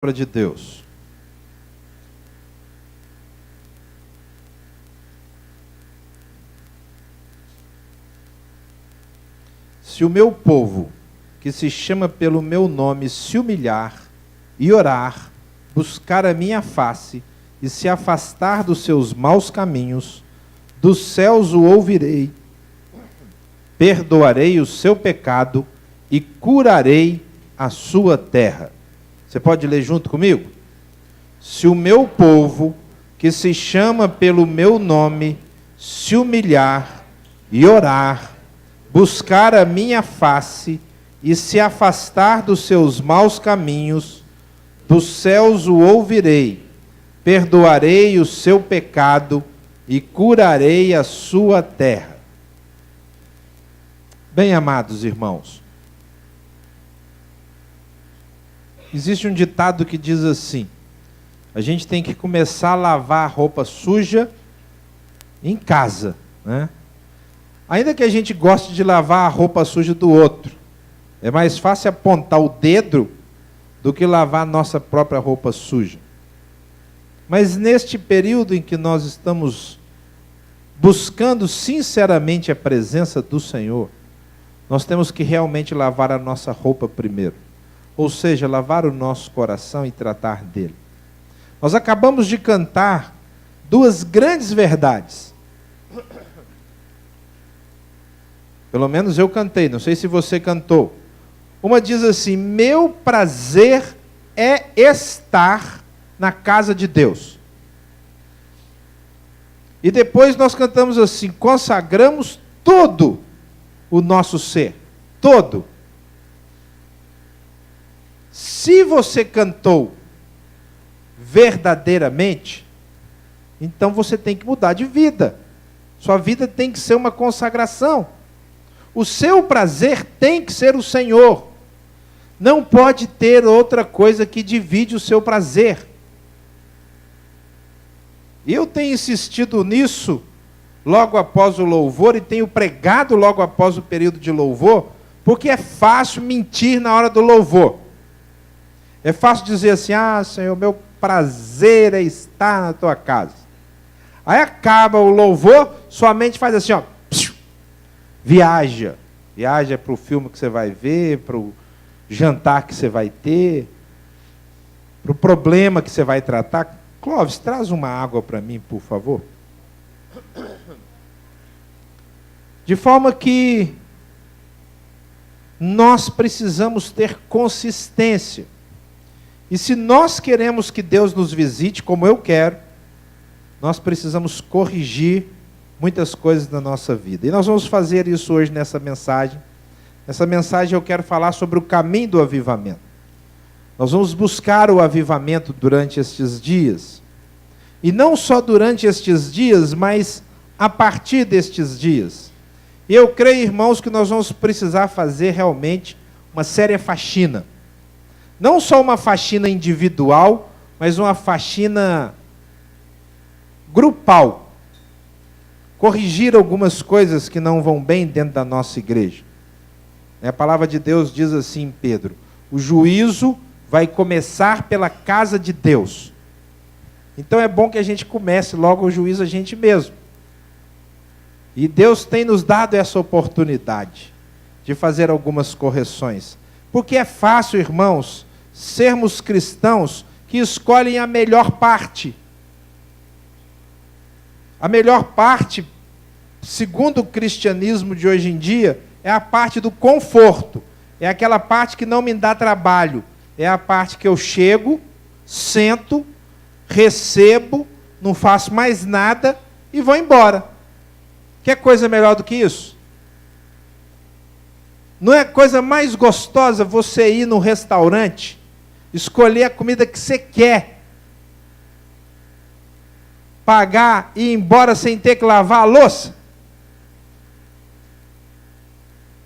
palavra de Deus. Se o meu povo, que se chama pelo meu nome, se humilhar e orar, buscar a minha face e se afastar dos seus maus caminhos, dos céus o ouvirei, perdoarei o seu pecado e curarei a sua terra. Você pode ler junto comigo? Se o meu povo, que se chama pelo meu nome, se humilhar e orar, buscar a minha face e se afastar dos seus maus caminhos, dos céus o ouvirei, perdoarei o seu pecado e curarei a sua terra. Bem, amados irmãos, existe um ditado que diz assim: a gente tem que começar a lavar a roupa suja em casa, né? Ainda que a gente goste de lavar a roupa suja do outro, é mais fácil apontar o dedo do que lavar a nossa própria roupa suja. Mas neste período em que nós estamos buscando sinceramente a presença do Senhor, nós temos que realmente lavar a nossa roupa primeiro. Ou seja, lavar o nosso coração e tratar dele. Nós acabamos de cantar duas grandes verdades. Pelo menos eu cantei, não sei se você cantou. Uma diz assim: meu prazer é estar na casa de Deus. E depois nós cantamos assim: consagramos todo o nosso ser. Todo. Se você cantou verdadeiramente, então você tem que mudar de vida. Sua vida tem que ser uma consagração. O seu prazer tem que ser o Senhor. Não pode ter outra coisa que divide o seu prazer. Eu tenho insistido nisso logo após o louvor e tenho pregado logo após o período de louvor, porque é fácil mentir na hora do louvor. É fácil dizer assim: ah, Senhor, meu prazer é estar na tua casa. Aí acaba o louvor, sua mente faz assim, ó, viaja. Viaja para o filme que você vai ver, para o jantar que você vai ter, para o problema que você vai tratar. Clóvis, traz uma água para mim, por favor. De forma que nós precisamos ter consistência. E se nós queremos que Deus nos visite, como eu quero, nós precisamos corrigir muitas coisas na nossa vida. E nós vamos fazer isso hoje nessa mensagem. Nessa mensagem eu quero falar sobre o caminho do avivamento. Nós vamos buscar o avivamento durante estes dias. E não só durante estes dias, mas a partir destes dias. E eu creio, irmãos, que nós vamos precisar fazer realmente uma séria faxina. Não só uma faxina individual, mas uma faxina grupal. Corrigir algumas coisas que não vão bem dentro da nossa igreja. A palavra de Deus diz assim em Pedro: o juízo vai começar pela casa de Deus. Então é bom que a gente comece logo o juízo a gente mesmo. E Deus tem nos dado essa oportunidade de fazer algumas correções. Porque é fácil, irmãos, sermos cristãos que escolhem a melhor parte. A melhor parte, segundo o cristianismo de hoje em dia, é a parte do conforto. É aquela parte que não me dá trabalho. É a parte que eu chego, sento, recebo, não faço mais nada e vou embora. Quer coisa melhor do que isso? Não é coisa mais gostosa você ir no restaurante, escolher a comida que você quer, pagar e ir embora sem ter que lavar a louça?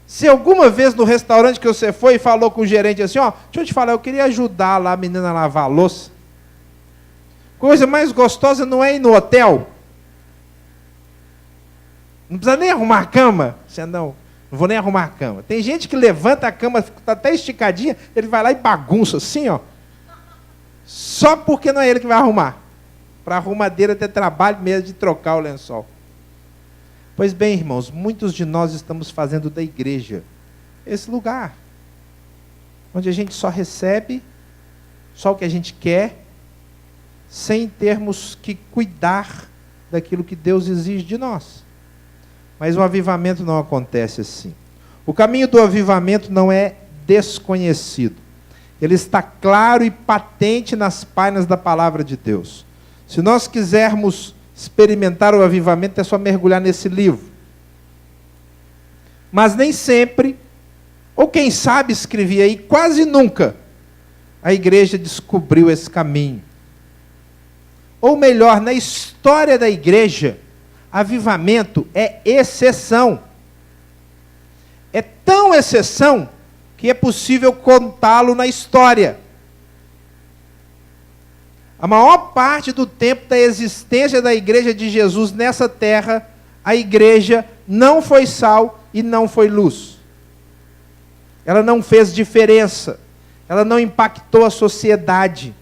Se alguma vez no restaurante que você foi e falou com o gerente assim: ó, deixa eu te falar, eu queria ajudar lá a menina a lavar a louça. Coisa mais gostosa não é ir no hotel. Não precisa nem arrumar a cama. Você não vou nem arrumar a cama. Tem gente que levanta a cama, está até esticadinha, ele vai lá e bagunça assim, ó. só porque não é ele que vai arrumar. Para a arrumadeira ter trabalho mesmo de trocar o lençol. Pois bem, irmãos, muitos de nós estamos fazendo da igreja esse lugar, onde a gente só recebe só o que a gente quer, sem termos que cuidar daquilo que Deus exige de nós. Mas o avivamento não acontece assim. O caminho do avivamento não é desconhecido. Ele está claro e patente nas páginas da palavra de Deus. Se nós quisermos experimentar o avivamento, é só mergulhar nesse livro. Mas nem sempre, ou quem sabe escrevi aí, quase nunca, a igreja descobriu esse caminho. Ou melhor, na história da igreja, avivamento é exceção. É tão exceção que é possível contá-lo na história. A maior parte do tempo da existência da igreja de Jesus nessa terra, a igreja não foi sal e não foi luz. Ela não fez diferença. Ela não impactou a sociedade.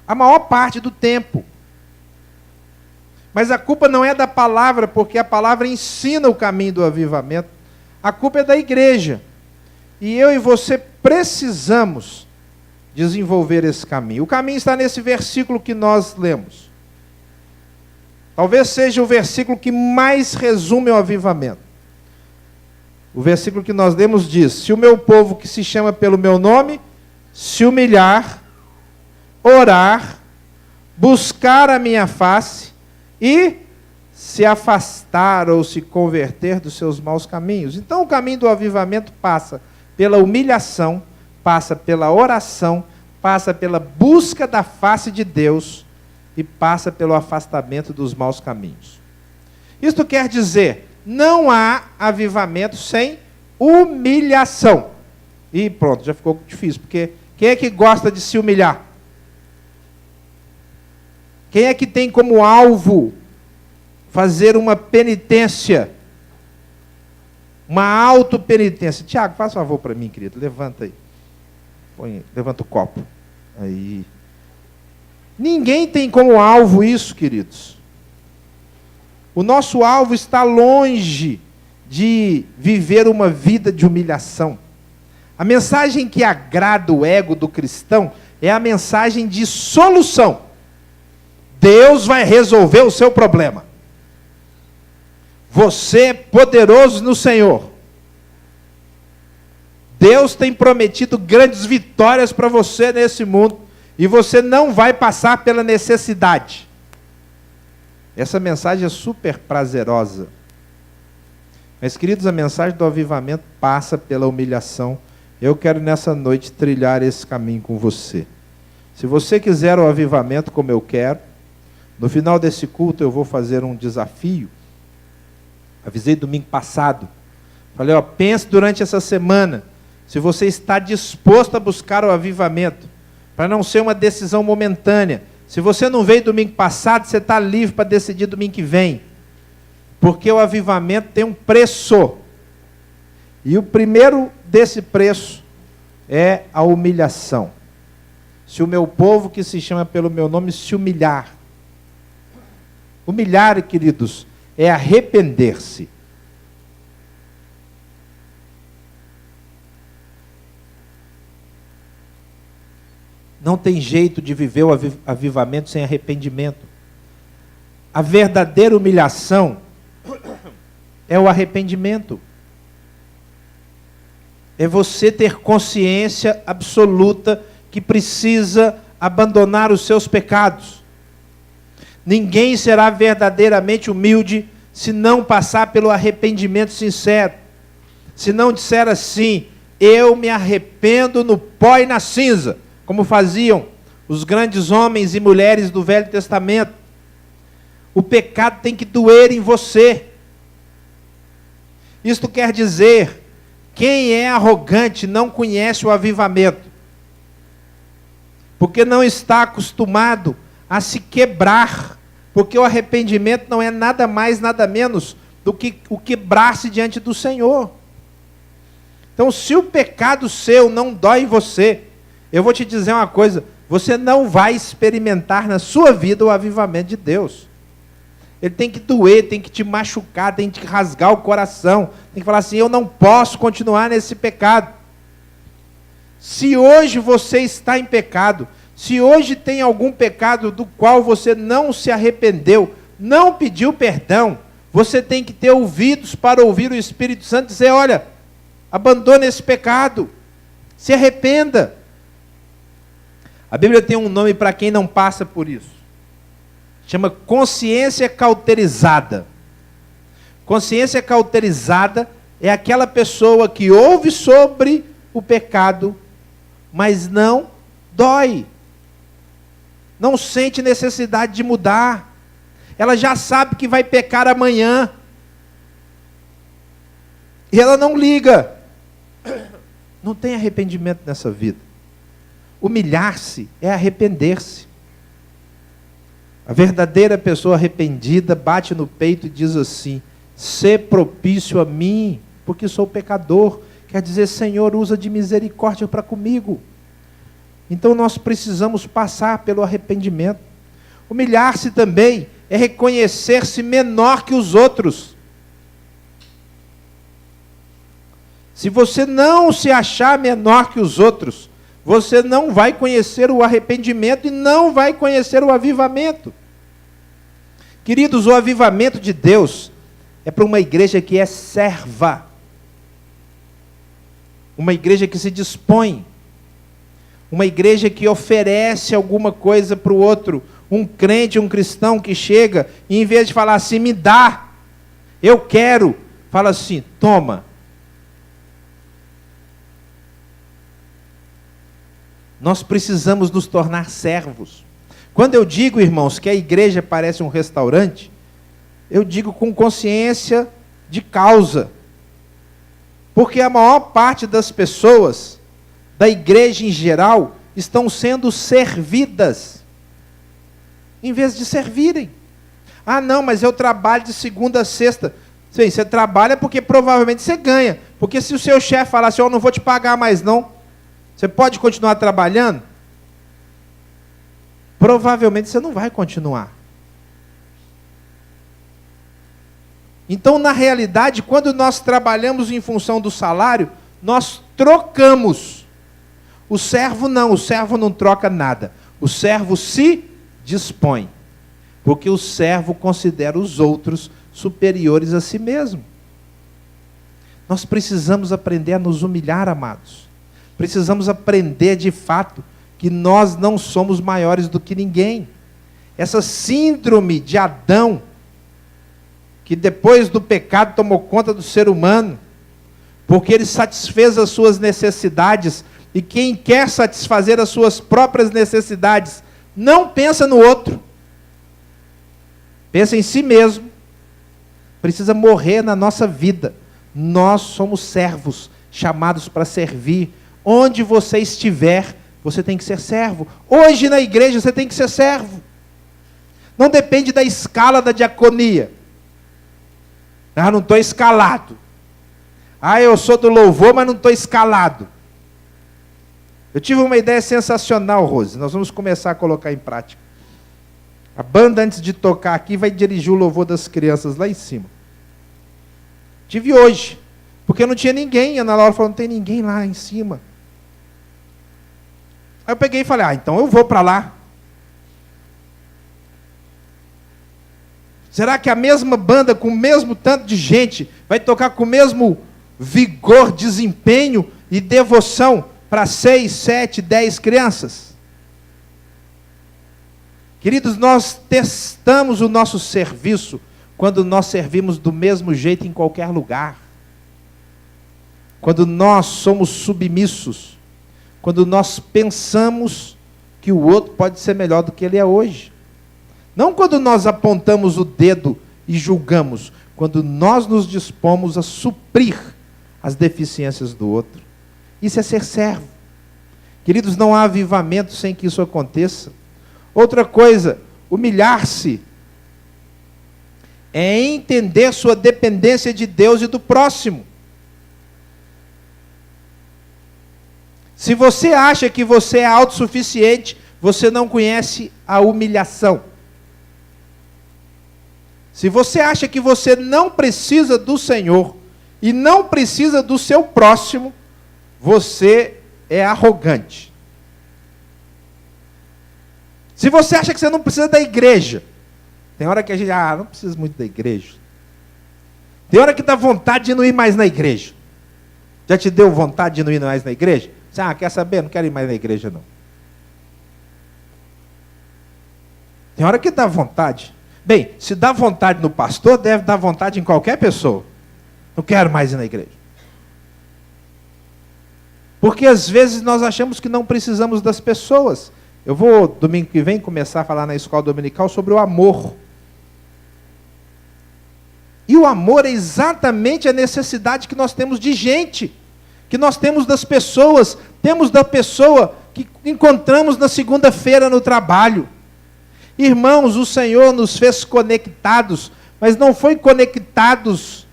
A maior parte do tempo. Mas a culpa não é da palavra, porque a palavra ensina o caminho do avivamento. A culpa é da igreja. E eu e você precisamos desenvolver esse caminho. O caminho está nesse versículo que nós lemos. Talvez seja o versículo que mais resume o avivamento. O versículo que nós lemos diz: se o meu povo que se chama pelo meu nome se humilhar, orar, buscar a minha face e se afastar ou se converter dos seus maus caminhos. Então o caminho do avivamento passa pela humilhação, passa pela oração, passa pela busca da face de Deus e passa pelo afastamento dos maus caminhos. Isto quer dizer, não há avivamento sem humilhação. E pronto, já ficou difícil, porque quem é que gosta de se humilhar? Quem é que tem como alvo fazer uma penitência? Uma autopenitência. Tiago, faz favor para mim, querido. Levanta aí. Levanta o copo. Aí. Ninguém tem como alvo isso, queridos. O nosso alvo está longe de viver uma vida de humilhação. A mensagem que agrada o ego do cristão é a mensagem de solução. Deus vai resolver o seu problema. Você é poderoso no Senhor. Deus tem prometido grandes vitórias para você nesse mundo. E você não vai passar pela necessidade. Essa mensagem é super prazerosa. Mas, queridos, a mensagem do avivamento passa pela humilhação. Eu quero nessa noite trilhar esse caminho com você. Se você quiser o avivamento como eu quero, no final desse culto eu vou fazer um desafio. Avisei domingo passado. Falei, pense durante essa semana se você está disposto a buscar o avivamento, para não ser uma decisão momentânea. Se você não veio domingo passado, você está livre para decidir domingo que vem. Porque o avivamento tem um preço. E o primeiro desse preço é a humilhação. Se o meu povo que se chama pelo meu nome se humilhar. Humilhar, queridos, é arrepender-se. Não tem jeito de viver o avivamento sem arrependimento. A verdadeira humilhação é o arrependimento. É você ter consciência absoluta que precisa abandonar os seus pecados. Ninguém será verdadeiramente humilde se não passar pelo arrependimento sincero. Se não disser assim, eu me arrependo no pó e na cinza, como faziam os grandes homens e mulheres do Velho Testamento. O pecado tem que doer em você. Isto quer dizer, quem é arrogante não conhece o avivamento, porque não está acostumado a se quebrar, porque o arrependimento não é nada mais, nada menos do que o quebrar-se diante do Senhor. Então, se o pecado seu não dói em você, eu vou te dizer uma coisa, você não vai experimentar na sua vida o avivamento de Deus. Ele tem que doer, tem que te machucar, tem que rasgar o coração, tem que falar assim: eu não posso continuar nesse pecado. Se hoje você está em pecado, se hoje tem algum pecado do qual você não se arrependeu, não pediu perdão, você tem que ter ouvidos para ouvir o Espírito Santo dizer: olha, abandone esse pecado, se arrependa. A Bíblia tem um nome para quem não passa por isso. Chama consciência cauterizada. Consciência cauterizada é aquela pessoa que ouve sobre o pecado, mas não dói. Não sente necessidade de mudar. Ela já sabe que vai pecar amanhã. E ela não liga. Não tem arrependimento nessa vida. Humilhar-se é arrepender-se. A verdadeira pessoa arrependida bate no peito e diz assim: sê propício a mim, porque sou pecador. Quer dizer, Senhor, usa de misericórdia para comigo. Então nós precisamos passar pelo arrependimento. Humilhar-se também é reconhecer-se menor que os outros. Se você não se achar menor que os outros, você não vai conhecer o arrependimento e não vai conhecer o avivamento. Queridos, o avivamento de Deus é para uma igreja que é serva. Uma igreja que se dispõe. Uma igreja que oferece alguma coisa para o outro. Um crente, um cristão que chega e em vez de falar assim: me dá, eu quero, fala assim: toma. Nós precisamos nos tornar servos. Quando eu digo, irmãos, que a igreja parece um restaurante, eu digo com consciência de causa. Porque a maior parte das pessoas, da igreja em geral, estão sendo servidas, em vez de servirem. Ah, não, mas eu trabalho de segunda a sexta. Sim, você trabalha porque provavelmente você ganha. Porque se o seu chefe falar assim: eu não vou te pagar mais não, você pode continuar trabalhando? Provavelmente você não vai continuar. Então, na realidade, quando nós trabalhamos em função do salário, nós trocamos. O servo não troca nada. O servo se dispõe. Porque o servo considera os outros superiores a si mesmo. Nós precisamos aprender a nos humilhar, amados. Precisamos aprender de fato que nós não somos maiores do que ninguém. Essa síndrome de Adão, que depois do pecado tomou conta do ser humano, porque ele satisfez as suas necessidades, e quem quer satisfazer as suas próprias necessidades, não pensa no outro, pensa em si mesmo, precisa morrer na nossa vida. Nós somos servos, chamados para servir. Onde você estiver, você tem que ser servo. Hoje na igreja você tem que ser servo. Não depende da escala da diaconia. Ah, não estou escalado. Ah, eu sou do louvor, mas não estou escalado. Eu tive uma ideia sensacional, Rose. Nós vamos começar a colocar em prática. A banda, antes de tocar aqui, vai dirigir o louvor das crianças lá em cima. Tive hoje, porque não tinha ninguém. A Ana Laura falou: não tem ninguém lá em cima. Aí eu peguei e falei: ah, então eu vou para lá. Será que a mesma banda, com o mesmo tanto de gente, vai tocar com o mesmo vigor, desempenho e devoção para 6, 7, 10 crianças? Queridos, nós testamos o nosso serviço quando nós servimos do mesmo jeito em qualquer lugar. Quando nós somos submissos. Quando nós pensamos que o outro pode ser melhor do que ele é hoje. Não quando nós apontamos o dedo e julgamos. Quando nós nos dispomos a suprir as deficiências do outro. Isso é ser servo. Queridos, não há avivamento sem que isso aconteça. Outra coisa, humilhar-se é entender sua dependência de Deus e do próximo. Se você acha que você é autossuficiente, você não conhece a humilhação. Se você acha que você não precisa do Senhor e não precisa do seu próximo, você é arrogante. Se você acha que você não precisa da igreja, tem hora que a gente, não precisa muito da igreja. Tem hora que dá vontade de não ir mais na igreja. Já te deu vontade de não ir mais na igreja? Você, quer saber? Não quero ir mais na igreja, não. Tem hora que dá vontade. Bem, se dá vontade no pastor, deve dar vontade em qualquer pessoa. Não quero mais ir na igreja. Porque às vezes nós achamos que não precisamos das pessoas. Eu vou, domingo que vem, começar a falar na escola dominical sobre o amor. E o amor é exatamente a necessidade que nós temos de gente, que nós temos das pessoas, temos da pessoa que encontramos na segunda-feira no trabalho. Irmãos, o Senhor nos fez conectados, mas não foi conectados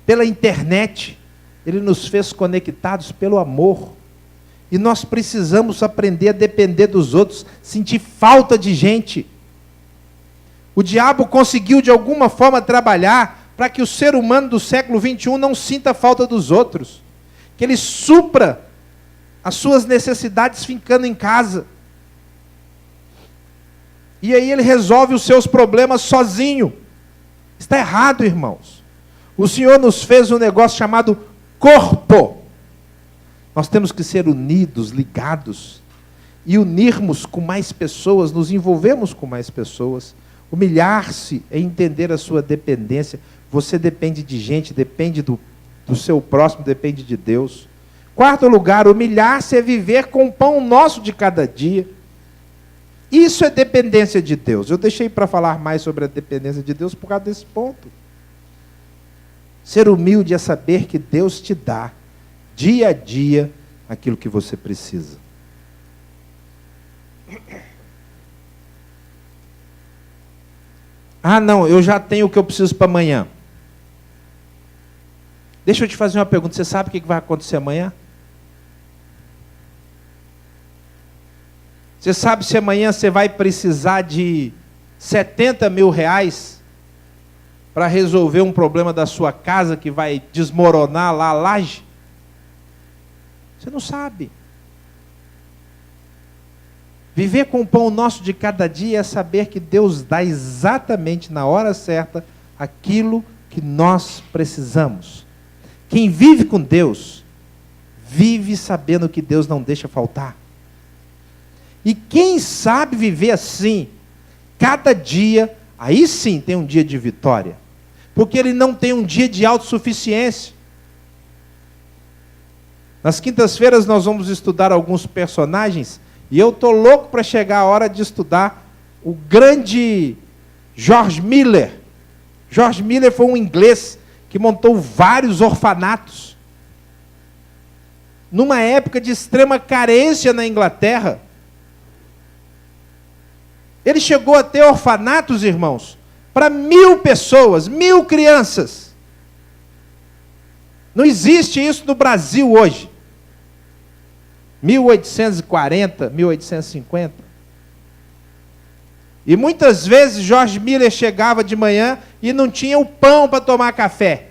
pela internet, Ele nos fez conectados pelo amor. E nós precisamos aprender a depender dos outros, sentir falta de gente. O diabo conseguiu de alguma forma trabalhar para que o ser humano do século 21 não sinta a falta dos outros. Que ele supra as suas necessidades ficando em casa. E aí ele resolve os seus problemas sozinho. Está errado, irmãos. O Senhor nos fez um negócio chamado corpo. Nós temos que ser unidos, ligados. E unirmos com mais pessoas, nos envolvermos com mais pessoas. Humilhar-se é entender a sua dependência. Você depende de gente, depende do seu próximo, depende de Deus. Quarto lugar, humilhar-se é viver com o pão nosso de cada dia. Isso é dependência de Deus. Eu deixei para falar mais sobre a dependência de Deus por causa desse ponto. Ser humilde é saber que Deus te dá, dia a dia, aquilo que você precisa. Não, eu já tenho o que eu preciso para amanhã. Deixa eu te fazer uma pergunta. Você sabe o que vai acontecer amanhã? Você sabe se amanhã você vai precisar de 70 mil reais para resolver um problema da sua casa que vai desmoronar lá a laje? Você não sabe. Viver com o pão nosso de cada dia é saber que Deus dá exatamente na hora certa aquilo que nós precisamos. Quem vive com Deus, vive sabendo que Deus não deixa faltar. E quem sabe viver assim, cada dia, aí sim tem um dia de vitória. Porque ele não tem um dia de autossuficiência. Nas quintas-feiras nós vamos estudar alguns personagens, e eu estou louco para chegar a hora de estudar o grande George Miller. George Miller foi um inglês que montou vários orfanatos. Numa época de extrema carência na Inglaterra. Ele chegou a ter orfanatos, irmãos, para 1.000 pessoas, 1.000 crianças. Não existe isso no Brasil hoje. 1840, 1850. E muitas vezes George Miller chegava de manhã e não tinha o pão para tomar café.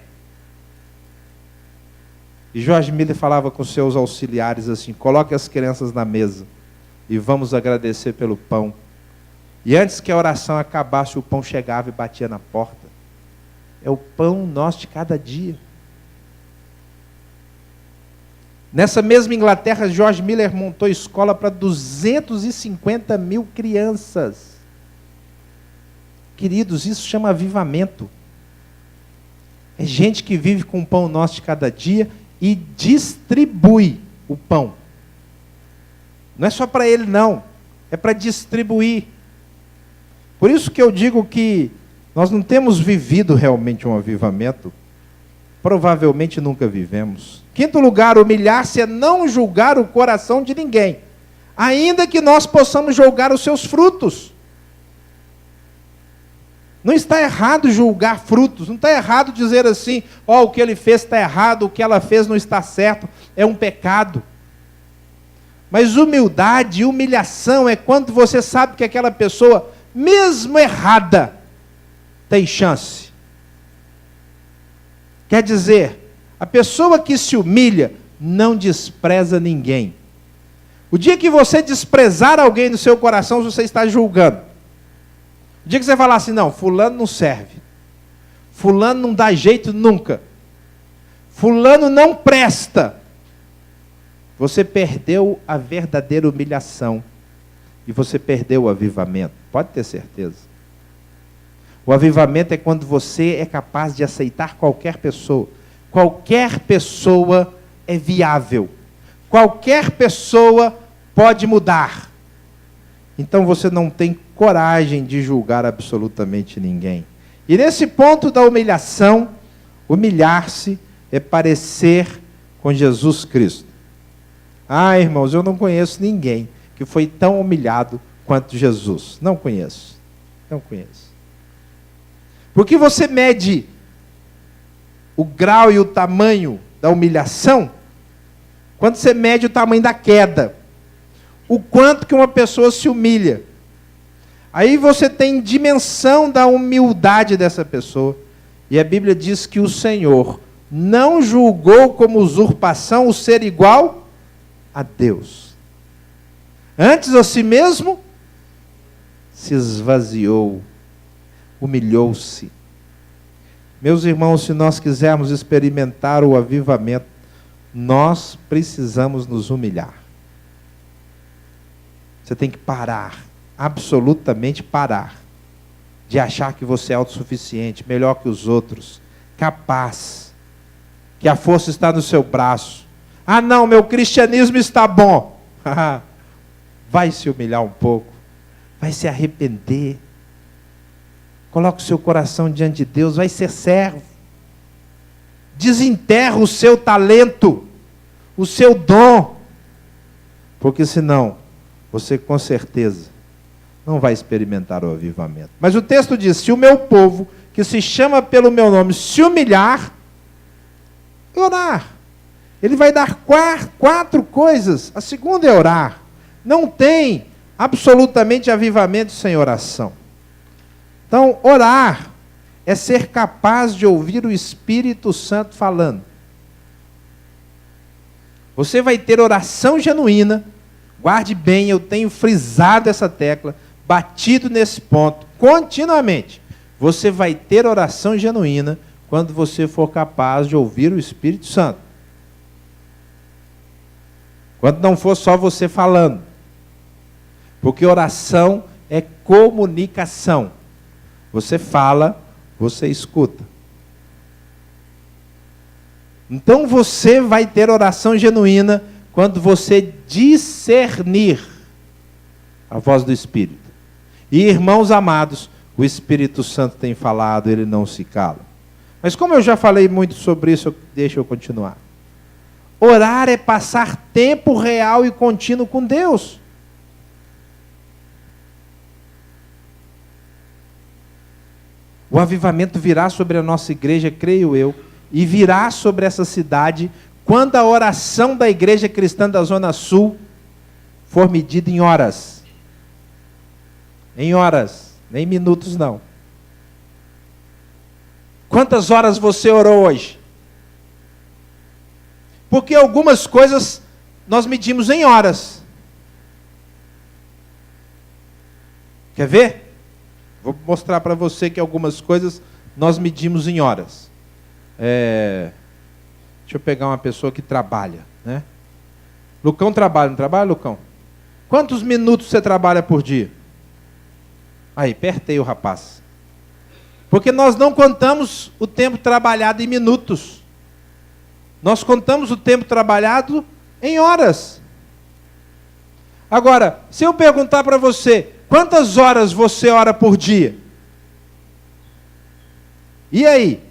E George Miller falava com seus auxiliares assim: coloque as crianças na mesa e vamos agradecer pelo pão. E antes que a oração acabasse, o pão chegava e batia na porta. É o pão nosso de cada dia. Nessa mesma Inglaterra, George Miller montou escola para 250 mil crianças. Queridos, isso chama avivamento. É gente que vive com o pão nosso de cada dia e distribui o pão. Não é só para ele, não. É para distribuir. Por isso que eu digo que nós não temos vivido realmente um avivamento. Provavelmente nunca vivemos. Quinto lugar, humilhar-se é não julgar o coração de ninguém, ainda que nós possamos julgar os seus frutos. Não está errado julgar frutos, não está errado dizer assim: o que ele fez está errado, o que ela fez não está certo, é um pecado. Mas humildade e humilhação é quando você sabe que aquela pessoa, mesmo errada, tem chance. Quer dizer, a pessoa que se humilha não despreza ninguém. O dia que você desprezar alguém no seu coração, você está julgando. O dia que você falar assim, não, fulano não serve. Fulano não dá jeito nunca. Fulano não presta. Você perdeu a verdadeira humilhação. E você perdeu o avivamento. Pode ter certeza. O avivamento é quando você é capaz de aceitar qualquer pessoa. Qualquer pessoa é viável. Qualquer pessoa pode mudar. Então você não tem coragem de julgar absolutamente ninguém. E nesse ponto da humilhação, humilhar-se é parecer com Jesus Cristo. Ah, irmãos, eu não conheço ninguém que foi tão humilhado quanto Jesus. Não conheço. Não conheço. Porque você mede o grau e o tamanho da humilhação quando você mede o tamanho da queda. O quanto que uma pessoa se humilha. Aí você tem dimensão da humildade dessa pessoa. E a Bíblia diz que o Senhor não julgou como usurpação o ser igual a Deus. Antes a si mesmo se esvaziou, humilhou-se. Meus irmãos, se nós quisermos experimentar o avivamento, nós precisamos nos humilhar. Você tem que parar, absolutamente parar, de achar que você é autossuficiente, melhor que os outros, capaz, que a força está no seu braço. Ah não, meu cristianismo está bom. Vai se humilhar um pouco, vai se arrepender, coloque o seu coração diante de Deus, vai ser servo. Desenterra o seu talento, o seu dom, porque senão você com certeza não vai experimentar o avivamento. Mas o texto diz, se o meu povo, que se chama pelo meu nome, se humilhar, orar. Ele vai dar quatro coisas. A segunda é orar. Não tem absolutamente avivamento sem oração. Então, orar é ser capaz de ouvir o Espírito Santo falando. Você vai ter oração genuína. Guarde bem, eu tenho frisado essa tecla, batido nesse ponto, continuamente. Você vai ter oração genuína quando você for capaz de ouvir o Espírito Santo. Quando não for só você falando. Porque oração é comunicação. Você fala, você escuta. Então você vai ter oração genuína quando você discernir a voz do Espírito. E irmãos amados, o Espírito Santo tem falado, ele não se cala. Mas como eu já falei muito sobre isso, deixa eu continuar. Orar é passar tempo real e contínuo com Deus. O avivamento virá sobre a nossa igreja, creio eu, e virá sobre essa cidade quando a oração da igreja cristã da Zona Sul for medida em horas. Em horas, nem minutos não. Quantas horas você orou hoje? Porque algumas coisas nós medimos em horas. Quer ver? Vou mostrar para você que algumas coisas nós medimos em horas. Deixa eu pegar uma pessoa que trabalha, né? Lucão trabalha, não trabalha, Lucão? Quantos minutos você trabalha por dia? Aí, apertei o rapaz. Porque nós não contamos o tempo trabalhado em minutos. Nós contamos o tempo trabalhado em horas. Agora, se eu perguntar para você, quantas horas você ora por dia? E aí?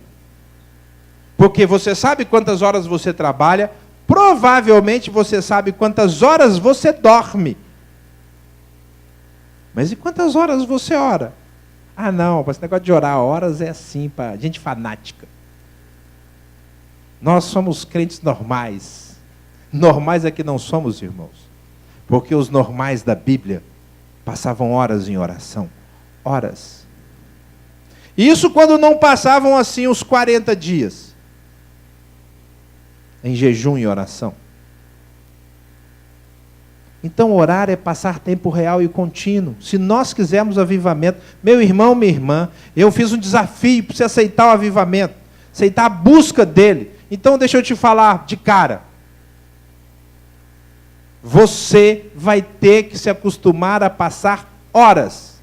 Porque você sabe quantas horas você trabalha, provavelmente você sabe quantas horas você dorme. Mas e quantas horas você ora? Ah não, esse negócio de orar horas é assim, para gente fanática. Nós somos crentes normais. Normais é que não somos, irmãos. Porque os normais da Bíblia passavam horas em oração. Horas. Isso quando não passavam assim os 40 dias. Em jejum e oração. Então orar é passar tempo real e contínuo. Se nós quisermos avivamento, meu irmão, minha irmã, eu fiz um desafio para você aceitar o avivamento, aceitar a busca dele. Então deixa eu te falar de cara. Você vai ter que se acostumar a passar horas.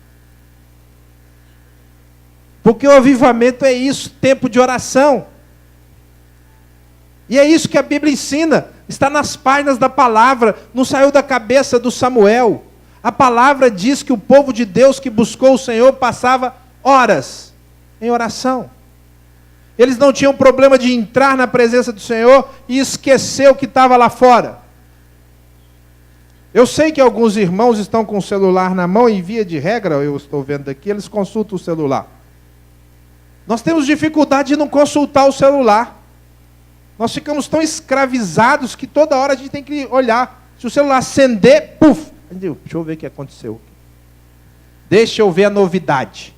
Porque o avivamento é isso, tempo de oração. E é isso que a Bíblia ensina. Está nas páginas da palavra, não saiu da cabeça do Samuel. A palavra diz que o povo de Deus que buscou o Senhor passava horas em oração. Eles não tinham problema de entrar na presença do Senhor e esquecer o que estava lá fora. Eu sei que alguns irmãos estão com o celular na mão e, via de regra, eu estou vendo aqui, eles consultam o celular. Nós temos dificuldade de não consultar o celular. Nós ficamos tão escravizados que toda hora a gente tem que olhar. Se o celular acender, puf! Deixa eu ver o que aconteceu. Deixa eu ver a novidade.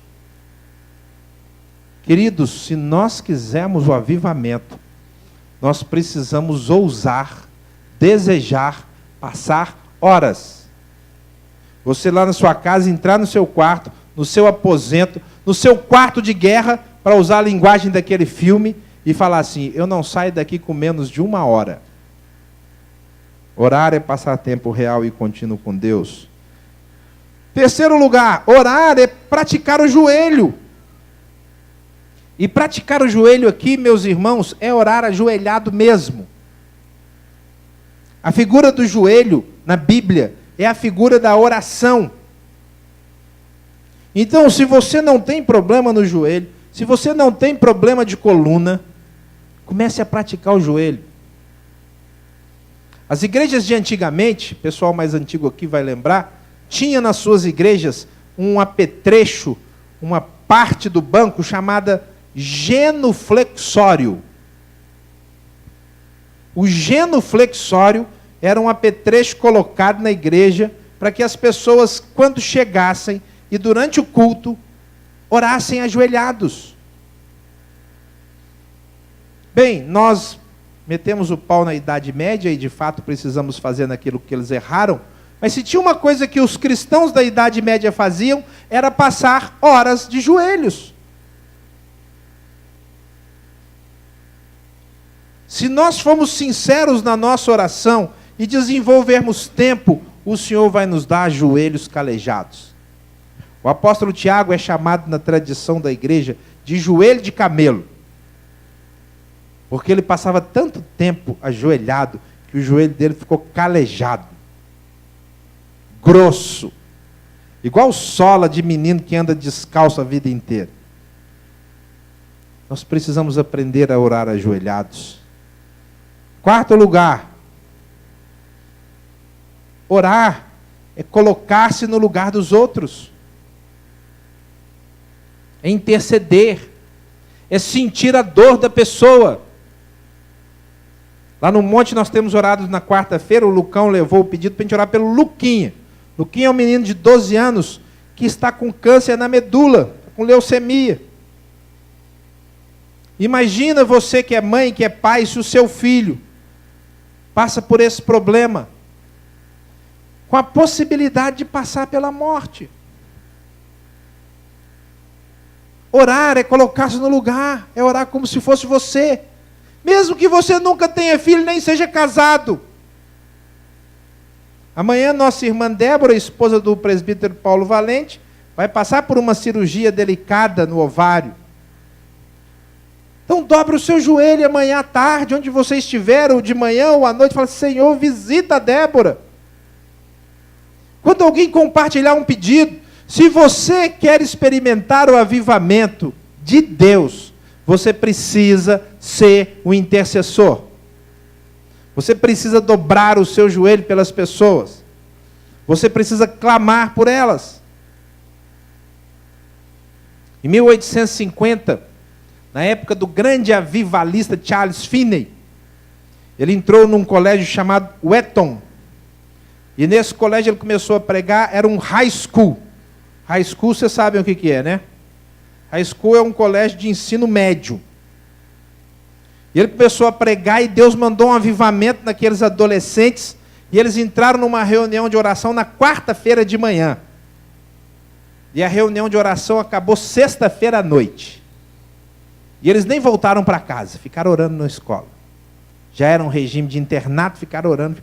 Queridos, se nós quisermos o avivamento, nós precisamos ousar, desejar, passar horas. Você lá na sua casa, entrar no seu quarto, no seu aposento, no seu quarto de guerra, para usar a linguagem daquele filme, e falar assim, eu não saio daqui com menos de 1 hora. Orar é passar tempo real e contínuo com Deus. Terceiro lugar, orar é praticar o joelho. E praticar o joelho aqui, meus irmãos, é orar ajoelhado mesmo. A figura do joelho na Bíblia é a figura da oração. Então, se você não tem problema no joelho, se você não tem problema de coluna, comece a praticar o joelho. As igrejas de antigamente, o pessoal mais antigo aqui vai lembrar, tinha nas suas igrejas um apetrecho, uma parte do banco chamada genuflexório. O genuflexório era um apetrecho colocado na igreja para que as pessoas, quando chegassem e durante o culto, orassem ajoelhados. Bem, nós metemos o pau na Idade Média e de fato precisamos fazer naquilo que eles erraram, mas se tinha uma coisa que os cristãos da Idade Média faziam, era passar horas de joelhos. Se nós formos sinceros na nossa oração e desenvolvermos tempo, o Senhor vai nos dar joelhos calejados. O apóstolo Tiago é chamado na tradição da igreja de joelho de camelo. Porque ele passava tanto tempo ajoelhado que o joelho dele ficou calejado. Grosso. Igual sola de menino que anda descalço a vida inteira. Nós precisamos aprender a orar ajoelhados. Quarto lugar. Orar é colocar-se no lugar dos outros. É interceder. É sentir a dor da pessoa. Lá no monte nós temos orado na quarta-feira, o Lucão levou o pedido para a gente orar pelo Luquinha. Luquinha é um menino de 12 anos que está com câncer na medula, com leucemia. Imagina você que é mãe, que é pai, se o seu filho passa por esse problema, com a possibilidade de passar pela morte. Orar é colocar-se no lugar, é orar como se fosse você. Mesmo que você nunca tenha filho, nem seja casado. Amanhã nossa irmã Débora, esposa do presbítero Paulo Valente, vai passar por uma cirurgia delicada no ovário. Então dobre o seu joelho amanhã à tarde, onde você estiver, ou de manhã ou à noite, fala, Senhor, visita a Débora. Quando alguém compartilhar um pedido, se você quer experimentar o avivamento de Deus, você precisa ser o intercessor. Você precisa dobrar o seu joelho pelas pessoas. Você precisa clamar por elas. Em 1850, na época do grande avivalista Charles Finney, ele entrou num colégio chamado Wheaton. E nesse colégio ele começou a pregar, era um high school. High school, vocês sabem o que é, né? High school é um colégio de ensino médio. E ele começou a pregar e Deus mandou um avivamento naqueles adolescentes. E eles entraram numa reunião de oração na quarta-feira de manhã. E a reunião de oração acabou sexta-feira à noite. E eles nem voltaram para casa, ficaram orando na escola. Já era um regime de internato, ficaram orando.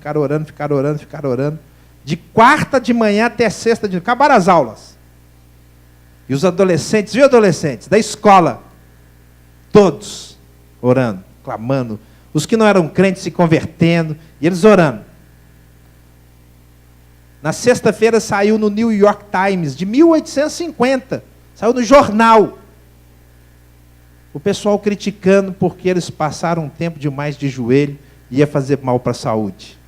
De quarta de manhã até sexta de noite. Acabaram as aulas. E os adolescentes, viu adolescentes? Da escola, todos orando, clamando. Os que não eram crentes se convertendo, e eles orando. Na sexta-feira saiu no New York Times, de 1850. Saiu no jornal. O pessoal criticando porque eles passaram um tempo demais de joelho e ia fazer mal para a saúde.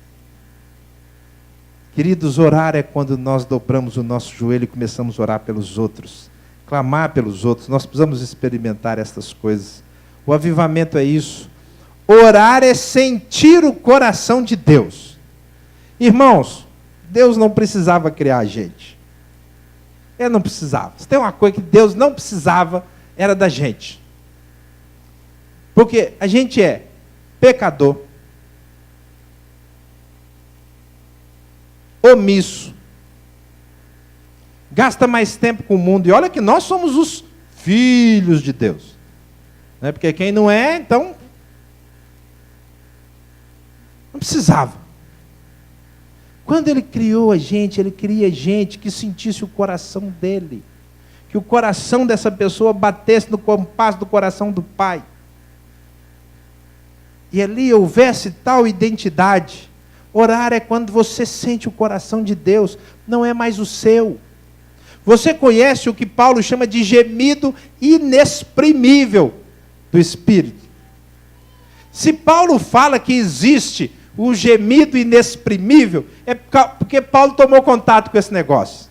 Queridos, orar é quando nós dobramos o nosso joelho e começamos a orar pelos outros. Clamar pelos outros. Nós precisamos experimentar essas coisas. O avivamento é isso. Orar é sentir o coração de Deus. Irmãos, Deus não precisava criar a gente. Ele não precisava. Se tem uma coisa que Deus não precisava, era da gente. Porque a gente é pecador, omisso, gasta mais tempo com o mundo. E olha que nós somos os filhos de Deus. Né? Porque quem não é, então, não precisava. Quando ele criou a gente, ele cria gente que sentisse o coração dele. Que o coração dessa pessoa batesse no compasso do coração do Pai. E ali houvesse tal identidade. Orar é quando você sente o coração de Deus, não é mais o seu. Você conhece o que Paulo chama de gemido inexprimível do Espírito. Se Paulo fala que existe o gemido inexprimível, é porque Paulo tomou contato com esse negócio.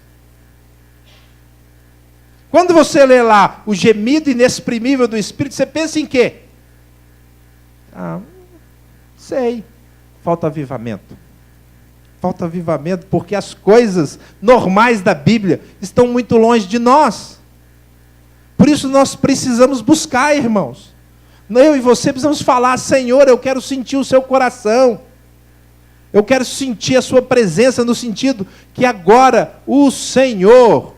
Quando você lê lá o gemido inexprimível do Espírito, você pensa em quê? Sei. Falta avivamento. Falta avivamento porque as coisas normais da Bíblia estão muito longe de nós. Por isso nós precisamos buscar, irmãos. Eu e você precisamos falar: Senhor, eu quero sentir o seu coração. Eu quero sentir a sua presença, no sentido que agora o Senhor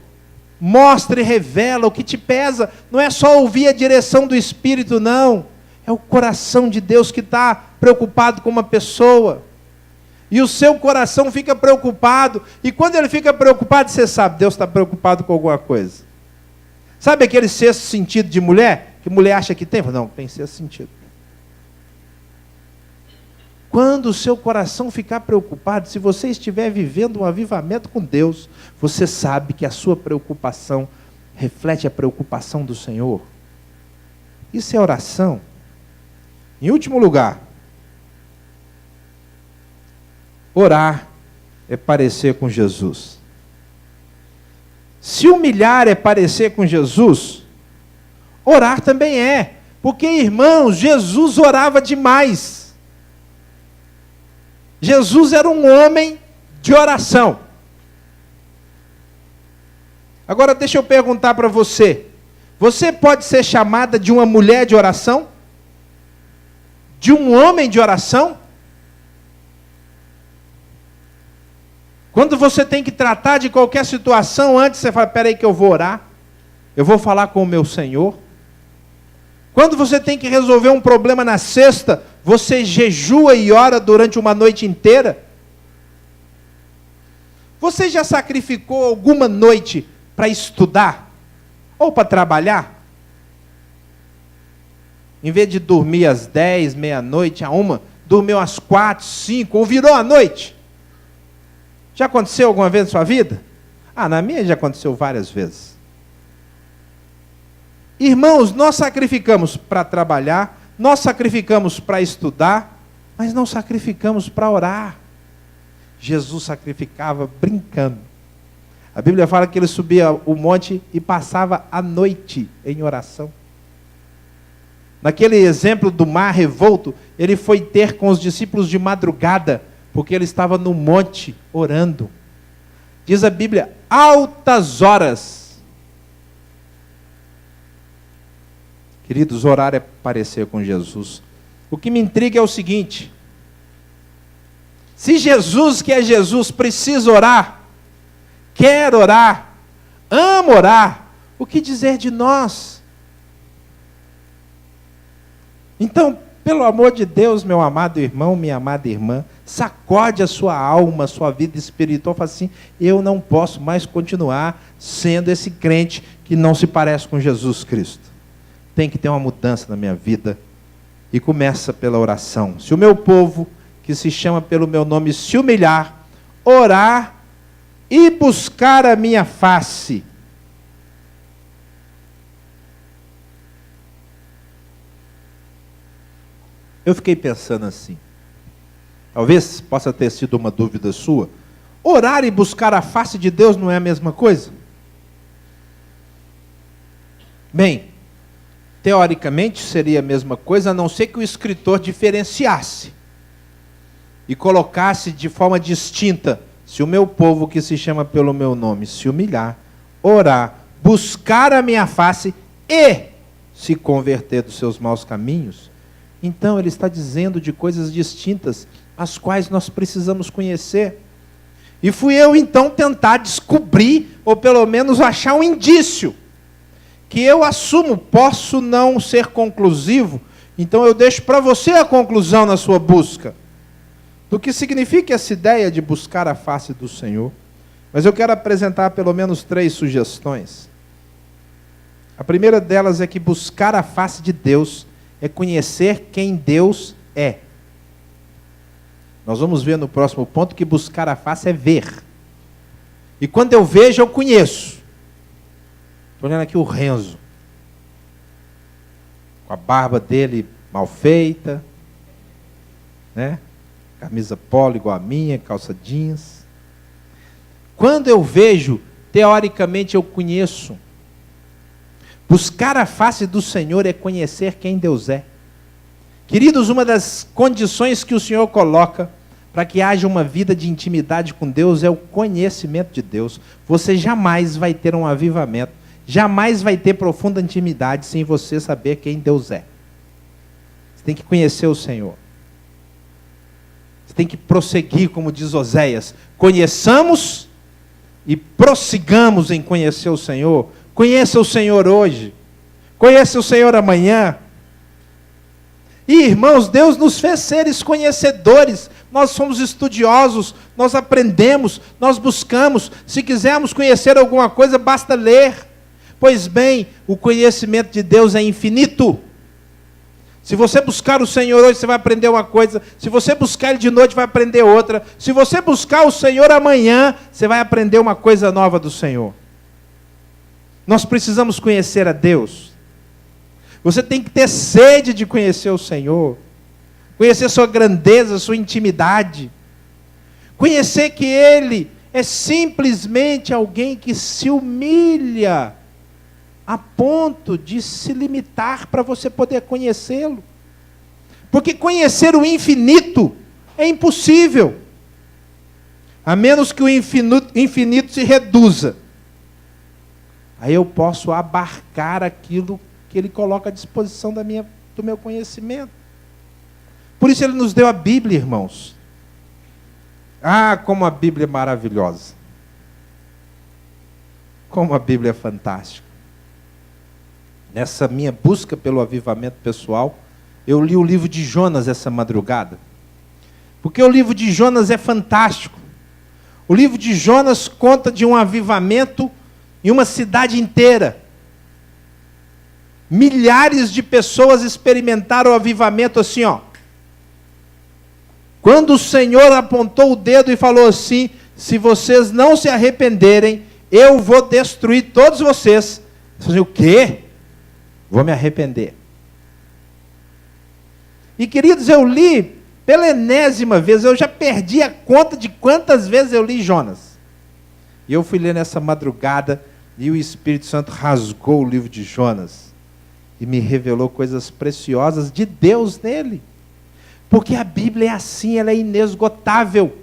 mostra e revela o que te pesa. Não é só ouvir a direção do Espírito, não. É o coração de Deus que está preocupado com uma pessoa. E o seu coração fica preocupado. E quando ele fica preocupado, você sabe, Deus está preocupado com alguma coisa. Sabe aquele sexto sentido de mulher? Que mulher acha que tem? Não, tem sexto sentido. Quando o seu coração ficar preocupado, se você estiver vivendo um avivamento com Deus, você sabe que a sua preocupação reflete a preocupação do Senhor. Isso é oração. Em último lugar, orar é parecer com Jesus. Se humilhar é parecer com Jesus, orar também é. Porque, irmãos, Jesus orava demais. Jesus era um homem de oração. Agora deixa eu perguntar para você. Você pode ser chamada de uma mulher de oração? De um homem de oração? Quando você tem que tratar de qualquer situação, antes você fala: espera aí que eu vou orar. Eu vou falar com o meu Senhor. Quando você tem que resolver um problema na sexta, você jejua e ora durante uma noite inteira? Você já sacrificou alguma noite para estudar? Ou para trabalhar? Em vez de dormir às 10, meia-noite, a 1, dormiu às 4, 5, ou virou a noite? Já aconteceu alguma vez na sua vida? Na minha já aconteceu várias vezes. Irmãos, nós sacrificamos para trabalhar, nós sacrificamos para estudar, mas não sacrificamos para orar. Jesus sacrificava brincando. A Bíblia fala que ele subia o monte e passava a noite em oração. Naquele exemplo do mar revolto, ele foi ter com os discípulos de madrugada porque ele estava no monte orando. Diz a Bíblia, altas horas. Queridos, orar é parecer com Jesus. O que me intriga é o seguinte: se Jesus, que é Jesus, precisa orar, quer orar, ama orar, o que dizer de nós? Então, pelo amor de Deus, meu amado irmão, minha amada irmã, sacode a sua alma, a sua vida espiritual, fala assim: eu não posso mais continuar sendo esse crente que não se parece com Jesus Cristo. Tem que ter uma mudança na minha vida. E começa pela oração. Se o meu povo, que se chama pelo meu nome, se humilhar, orar e buscar a minha face. Eu fiquei pensando assim, talvez possa ter sido uma dúvida sua, orar e buscar a face de Deus não é a mesma coisa? Bem, teoricamente seria a mesma coisa, a não ser que o escritor diferenciasse e colocasse de forma distinta: se o meu povo, que se chama pelo meu nome, se humilhar, orar, buscar a minha face e se converter dos seus maus caminhos. Então ele está dizendo de coisas distintas, as quais nós precisamos conhecer. E fui eu então tentar descobrir, ou pelo menos achar um indício, que eu assumo, posso não ser conclusivo, então eu deixo para você a conclusão na sua busca, do que significa essa ideia de buscar a face do Senhor. Mas eu quero apresentar pelo menos 3 sugestões. A primeira delas é que buscar a face de Deus é conhecer quem Deus é. Nós vamos ver no próximo ponto que buscar a face é ver. E quando eu vejo, eu conheço. Estou olhando aqui o Renzo, com a barba dele mal feita, né? Camisa polo igual a minha, calça jeans. Quando eu vejo, teoricamente eu conheço. Buscar a face do Senhor é conhecer quem Deus é. Queridos, uma das condições que o Senhor coloca para que haja uma vida de intimidade com Deus é o conhecimento de Deus. Você jamais vai ter um avivamento, jamais vai ter profunda intimidade sem você saber quem Deus é. Você tem que conhecer o Senhor. Você tem que prosseguir, como diz Oséias: conheçamos e prossigamos em conhecer o Senhor. Conheça o Senhor hoje, conheça o Senhor amanhã. E irmãos, Deus nos fez seres conhecedores, nós somos estudiosos, nós aprendemos, nós buscamos. Se quisermos conhecer alguma coisa, basta ler. Pois bem, o conhecimento de Deus é infinito. Se você buscar o Senhor hoje, você vai aprender uma coisa. Se você buscar Ele de noite, vai aprender outra. Se você buscar o Senhor amanhã, você vai aprender uma coisa nova do Senhor. Nós precisamos conhecer a Deus. Você tem que ter sede de conhecer o Senhor. Conhecer sua grandeza, sua intimidade. Conhecer que Ele é simplesmente alguém que se humilha a ponto de se limitar para você poder conhecê-lo. Porque conhecer o infinito é impossível, a menos que o infinito se reduza. Aí eu posso abarcar aquilo que Ele coloca à disposição do meu conhecimento. Por isso Ele nos deu a Bíblia, irmãos. Ah, como a Bíblia é maravilhosa. Como a Bíblia é fantástica. Nessa minha busca pelo avivamento pessoal, eu li o livro de Jonas essa madrugada. Porque o livro de Jonas é fantástico. O livro de Jonas conta de um avivamento em uma cidade inteira. Milhares de pessoas experimentaram o avivamento assim, ó. Quando o Senhor apontou o dedo e falou assim: se vocês não se arrependerem, eu vou destruir todos vocês. Você diz, o quê? Vou me arrepender. E queridos, eu li pela enésima vez, eu já perdi a conta de quantas vezes eu li Jonas. E eu fui ler nessa madrugada, e o Espírito Santo rasgou o livro de Jonas, e me revelou coisas preciosas de Deus nele. Porque a Bíblia é assim, ela é inesgotável.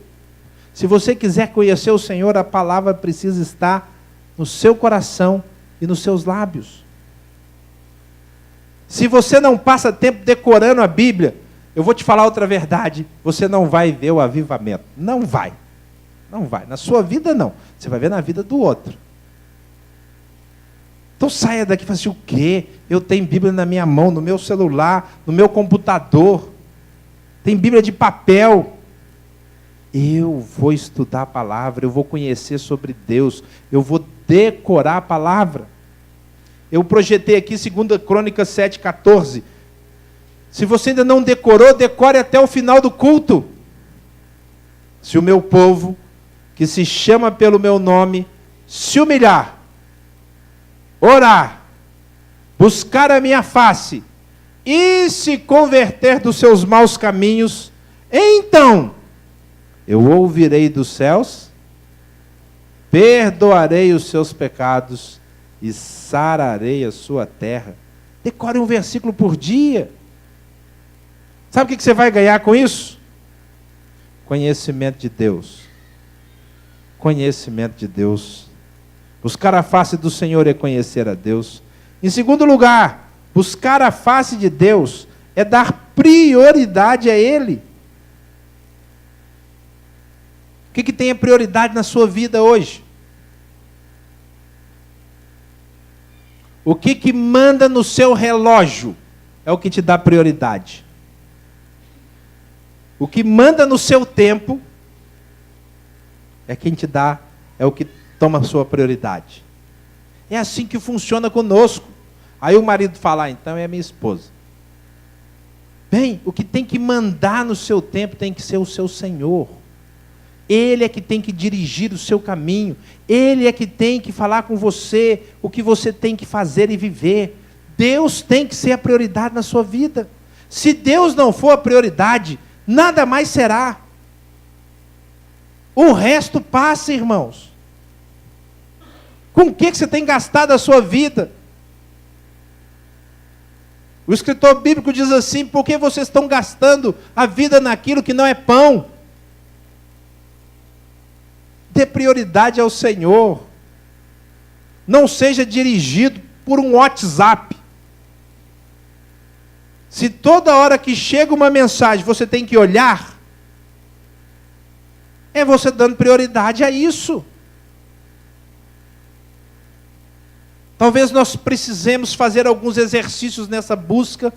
Se você quiser conhecer o Senhor, a palavra precisa estar no seu coração e nos seus lábios. Se você não passa tempo decorando a Bíblia, eu vou te falar outra verdade, você não vai ver o avivamento. Não vai. Não vai. Na sua vida, não. Você vai ver na vida do outro. Então saia daqui e fala assim, o quê? Eu tenho Bíblia na minha mão, no meu celular, no meu computador. Tem Bíblia de papel. Eu vou estudar a palavra, eu vou conhecer sobre Deus, eu vou decorar a palavra. Eu projetei aqui 2 Crônicas 7,14. Se você ainda não decorou, decore até o final do culto. Se o meu povo, que se chama pelo meu nome, se humilhar, orar, buscar a minha face e se converter dos seus maus caminhos, então eu ouvirei dos céus, perdoarei os seus pecados e sararei a sua terra. Decore um versículo por dia. Sabe o que você vai ganhar com isso? Conhecimento de Deus. Conhecimento de Deus. Buscar a face do Senhor é conhecer a Deus. Em segundo lugar, buscar a face de Deus é dar prioridade a Ele. O que tem a prioridade na sua vida hoje? O que manda no seu relógio é o que te dá prioridade. O que manda no seu tempo é quem te dá, é o que toma a sua prioridade. É assim que funciona conosco. Aí o marido fala, então é minha esposa. Bem, o que tem que mandar no seu tempo tem que ser o seu Senhor. Ele é que tem que dirigir o seu caminho. Ele é que tem que falar com você o que você tem que fazer e viver. Deus tem que ser a prioridade na sua vida. Se Deus não for a prioridade, nada mais será. O resto passa, irmãos. Com o que você tem gastado a sua vida? O escritor bíblico diz assim, por que vocês estão gastando a vida naquilo que não é pão? Dê prioridade ao Senhor. Não seja dirigido por um WhatsApp. Se toda hora que chega uma mensagem você tem que olhar, é você dando prioridade a isso. Talvez nós precisemos fazer alguns exercícios nessa busca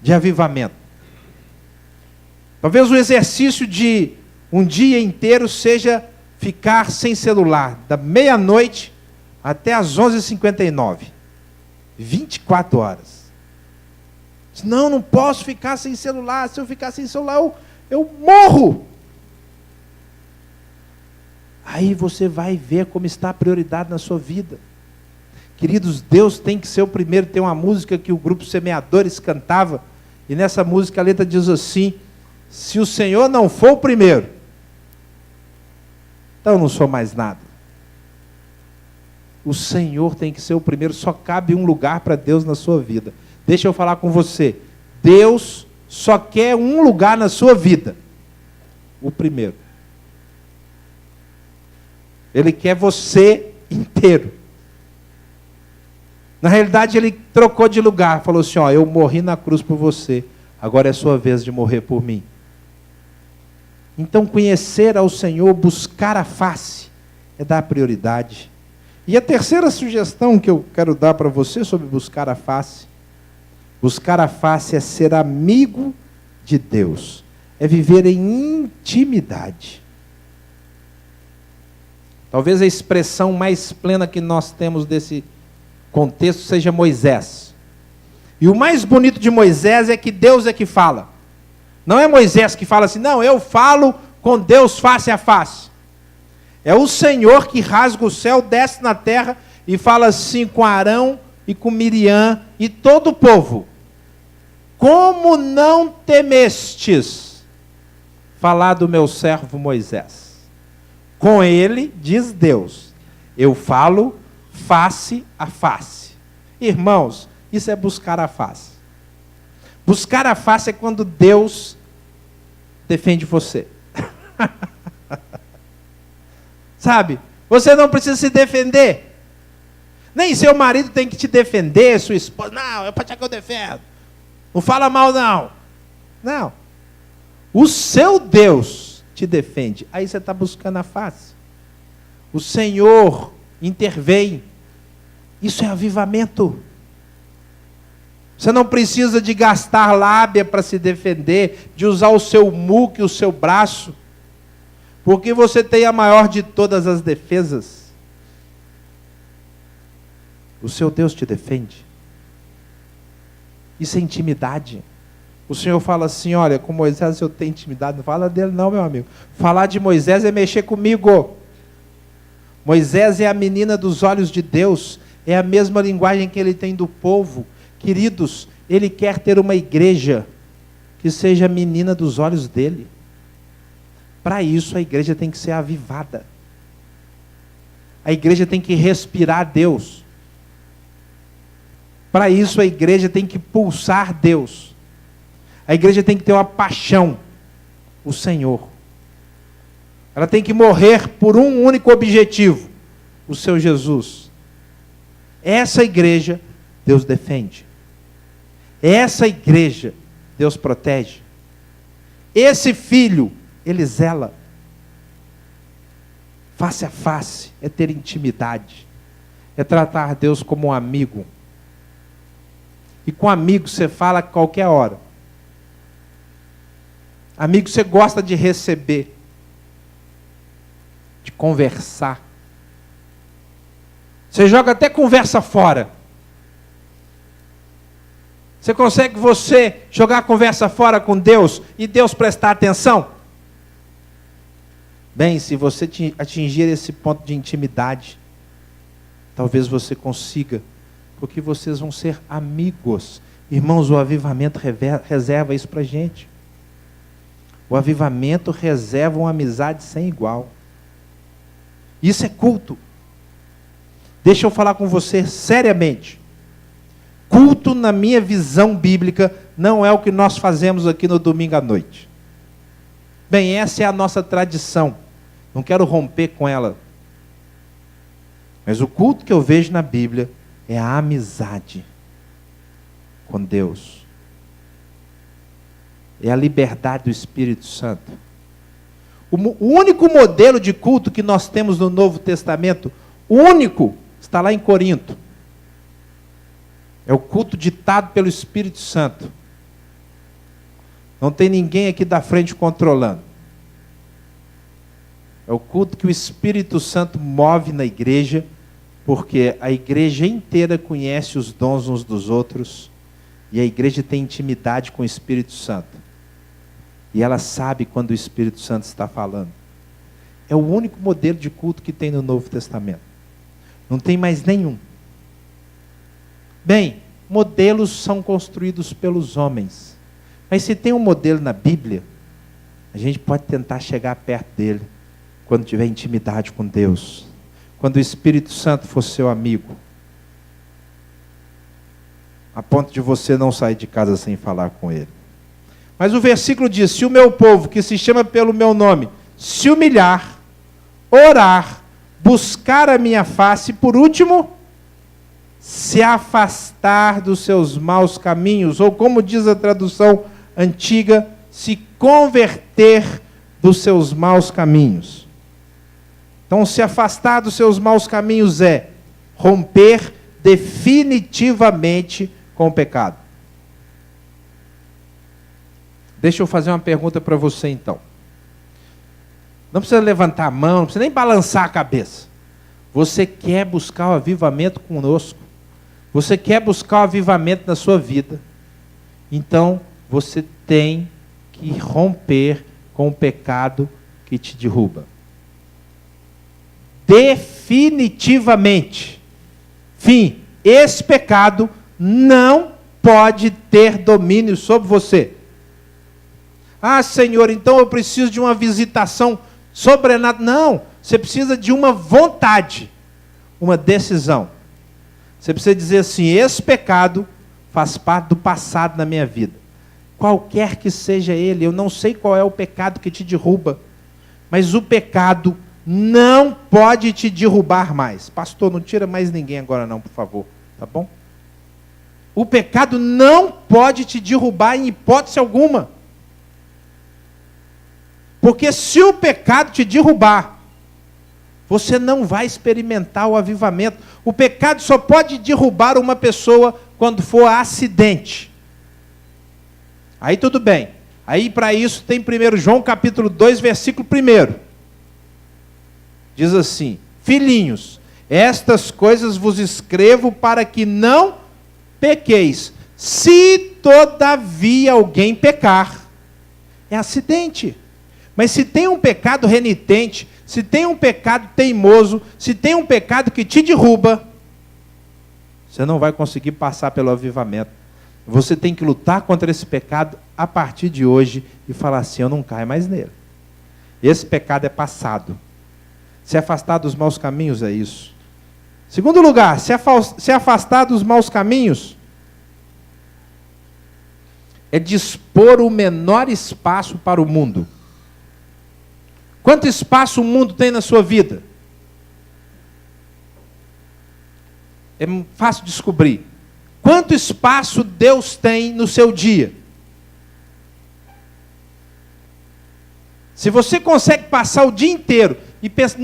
de avivamento. Talvez o exercício de um dia inteiro seja ficar sem celular, da meia-noite até as 11h59. 24 horas. Não posso ficar sem celular. Se eu ficar sem celular, eu morro. Aí você vai ver como está a prioridade na sua vida. Queridos, Deus tem que ser o primeiro. Tem uma música que o grupo Semeadores cantava, e nessa música a letra diz assim, se o Senhor não for o primeiro, então eu não sou mais nada. O Senhor tem que ser o primeiro, só cabe um lugar para Deus na sua vida. Deixa eu falar com você. Deus só quer um lugar na sua vida. O primeiro. Ele quer você inteiro. Na realidade, ele trocou de lugar. Falou assim, ó, eu morri na cruz por você. Agora é sua vez de morrer por mim. Então, conhecer ao Senhor, buscar a face, é dar prioridade. E a terceira sugestão que eu quero dar para você sobre buscar a face é ser amigo de Deus, é viver em intimidade. Talvez a expressão mais plena que nós temos desse contexto seja Moisés. E o mais bonito de Moisés é que Deus é que fala. Não é Moisés que fala assim, não, eu falo com Deus face a face. É o Senhor que rasga o céu, desce na terra e fala assim com Arão e com Miriam e todo o povo. Como não temestes falar do meu servo Moisés? Com ele, diz Deus, eu falo face a face. Irmãos, isso é buscar a face. Buscar a face é quando Deus defende você. Sabe? Você não precisa se defender. Nem seu marido tem que te defender, sua esposa. Não, é para que eu defendo. Não fala mal, não. Não. O seu Deus te defende. Aí você está buscando a face. O Senhor intervém. Isso é avivamento. Você não precisa de gastar lábia para se defender, de usar o seu muque, o seu braço, porque você tem a maior de todas as defesas. O seu Deus te defende. Isso é intimidade. O Senhor fala assim, olha, com Moisés eu tenho intimidade. Não fala dele não, meu amigo. Falar de Moisés é mexer comigo. Moisés é a menina dos olhos de Deus. É a mesma linguagem que ele tem do povo. Queridos, ele quer ter uma igreja que seja a menina dos olhos dele. Para isso a igreja tem que ser avivada. A igreja tem que respirar Deus. Para isso a igreja tem que pulsar Deus. A igreja tem que ter uma paixão, o Senhor. Ela tem que morrer por um único objetivo, o seu Jesus. Essa igreja Deus defende. Essa igreja Deus protege. Esse filho ele zela. Face a face é ter intimidade. É tratar Deus como um amigo. E com amigo você fala a qualquer hora. Amigo você gosta de receber, de conversar. Você joga até conversa fora. Você consegue jogar a conversa fora com Deus e Deus prestar atenção? Bem, se você atingir esse ponto de intimidade, talvez você consiga, porque vocês vão ser amigos. Irmãos, o avivamento reserva isso para a gente. O avivamento reserva uma amizade sem igual. Isso é culto. Deixa eu falar com você seriamente. Culto, na minha visão bíblica, não é o que nós fazemos aqui no domingo à noite. Bem, essa é a nossa tradição. Não quero romper com ela. Mas o culto que eu vejo na Bíblia é a amizade com Deus. É a liberdade do Espírito Santo. O único modelo de culto que nós temos no Novo Testamento, o único, está lá em Corinto. É o culto ditado pelo Espírito Santo. Não tem ninguém aqui da frente controlando. É o culto que o Espírito Santo move na igreja, porque a igreja inteira conhece os dons uns dos outros, e a igreja tem intimidade com o Espírito Santo. E ela sabe quando o Espírito Santo está falando. É o único modelo de culto que tem no Novo Testamento. Não tem mais nenhum. Bem, modelos são construídos pelos homens. Mas se tem um modelo na Bíblia, a gente pode tentar chegar perto dele quando tiver intimidade com Deus. Quando o Espírito Santo for seu amigo. A ponto de você não sair de casa sem falar com ele. Mas o versículo diz, se o meu povo, que se chama pelo meu nome, se humilhar, orar, buscar a minha face, por último, se afastar dos seus maus caminhos, ou como diz a tradução antiga, se converter dos seus maus caminhos. Então, se afastar dos seus maus caminhos é romper definitivamente com o pecado. Deixa eu fazer uma pergunta para você então. Não precisa levantar a mão, não precisa nem balançar a cabeça. Você quer buscar o avivamento conosco? Você quer buscar o avivamento na sua vida? Então, você tem que romper com o pecado que te derruba. Definitivamente. Fim, esse pecado não pode ter domínio sobre você. Ah, Senhor, então eu preciso de uma visitação sobrenatural. Não, você precisa de uma vontade, uma decisão. Você precisa dizer assim, esse pecado faz parte do passado na minha vida. qualquer que seja ele. Eu não sei qual é o pecado que te derruba, mas o pecado não pode te derrubar mais. Pastor, não tira mais ninguém agora não, por favor, tá bom? O pecado não pode te derrubar em hipótese alguma. Porque se o pecado te derrubar, você não vai experimentar o avivamento. O pecado só pode derrubar uma pessoa quando for acidente. Aí tudo bem. Aí para isso tem 1 João capítulo 2, versículo 1. Diz assim: filhinhos, estas coisas vos escrevo para que não pequeis. Se todavia alguém pecar, é acidente. Mas se tem um pecado renitente, se tem um pecado teimoso, se tem um pecado que te derruba, você não vai conseguir passar pelo avivamento. Você tem que lutar contra esse pecado a partir de hoje e falar assim: eu não caio mais nele. Esse pecado é passado. Se afastar dos maus caminhos é isso. Segundo lugar, se afastar dos maus caminhos é dispor o menor espaço para o mundo. Quanto espaço o mundo tem na sua vida? É fácil descobrir. Quanto espaço Deus tem no seu dia? Se você consegue passar o dia inteiro e pensa,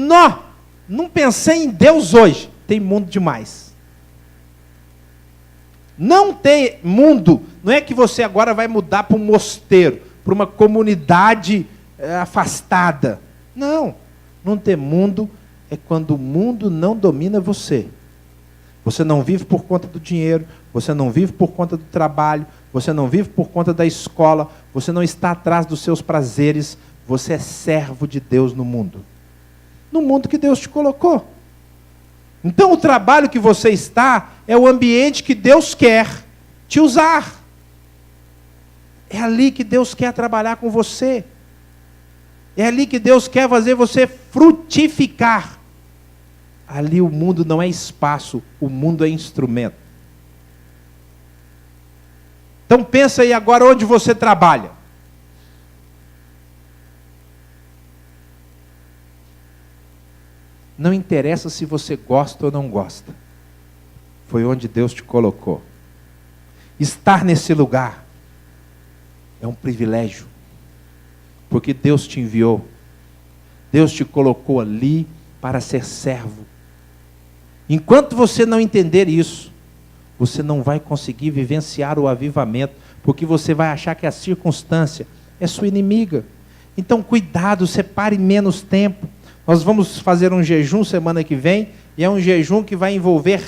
não pensei em Deus hoje, tem mundo demais. Não tem mundo, não é que você agora vai mudar para um mosteiro, para uma comunidade afastada. Não ter mundo é quando o mundo não domina você. Você não vive por conta do dinheiro, você não vive por conta do trabalho, você não vive por conta da escola, você não está atrás dos seus prazeres, você é servo de Deus no mundo. No mundo que Deus te colocou. Então o trabalho que você está é o ambiente que Deus quer te usar. É ali que Deus quer trabalhar com você. É ali que Deus quer fazer você frutificar. Ali o mundo não é espaço, o mundo é instrumento. Então pensa aí agora onde você trabalha. Não interessa se você gosta ou não gosta. Foi onde Deus te colocou. Estar nesse lugar é um privilégio. Porque Deus te enviou. Deus te colocou ali para ser servo. Enquanto você não entender isso, você não vai conseguir vivenciar o avivamento, porque você vai achar que a circunstância é sua inimiga. Então cuidado, separe menos tempo. Nós vamos fazer um jejum semana que vem, e é um jejum que vai envolver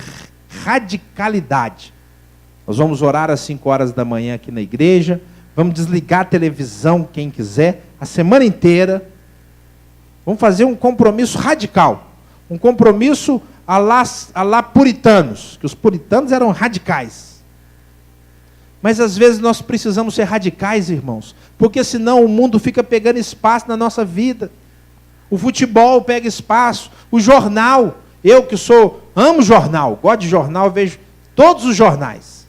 radicalidade. Nós vamos orar às 5 horas da manhã aqui na igreja, vamos desligar a televisão, quem quiser, a semana inteira. Vamos fazer um compromisso radical, um compromisso à la puritanos, que os puritanos eram radicais. Mas às vezes nós precisamos ser radicais, irmãos, porque senão o mundo fica pegando espaço na nossa vida. O futebol pega espaço, o jornal, eu que amo jornal, gosto de jornal, vejo todos os jornais.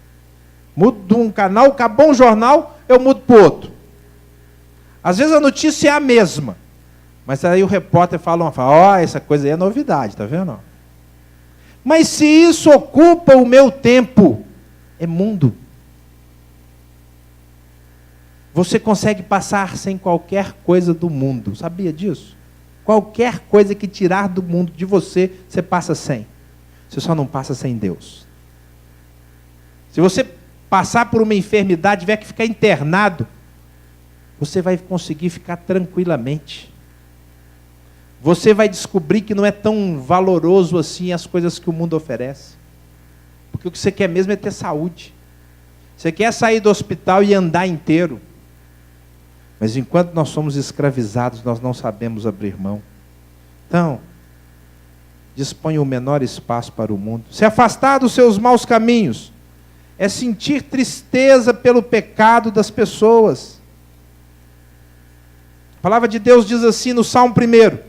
Mudo de um canal, acabou um jornal, eu mudo para o outro. Às vezes a notícia é a mesma, mas aí o repórter fala, essa coisa aí é novidade, tá vendo? Mas se isso ocupa o meu tempo, é mundo. Você consegue passar sem qualquer coisa do mundo, sabia disso? Qualquer coisa que tirar do mundo de você, você passa sem. Você só não passa sem Deus. Se você passar por uma enfermidade, tiver que ficar internado, você vai conseguir ficar tranquilamente. Você vai descobrir que não é tão valoroso assim as coisas que o mundo oferece. Porque o que você quer mesmo é ter saúde. Você quer sair do hospital e andar inteiro. Mas enquanto nós somos escravizados, nós não sabemos abrir mão. Então, disponha o menor espaço para o mundo. Se afastar dos seus maus caminhos é sentir tristeza pelo pecado das pessoas. A palavra de Deus diz assim no Salmo 1: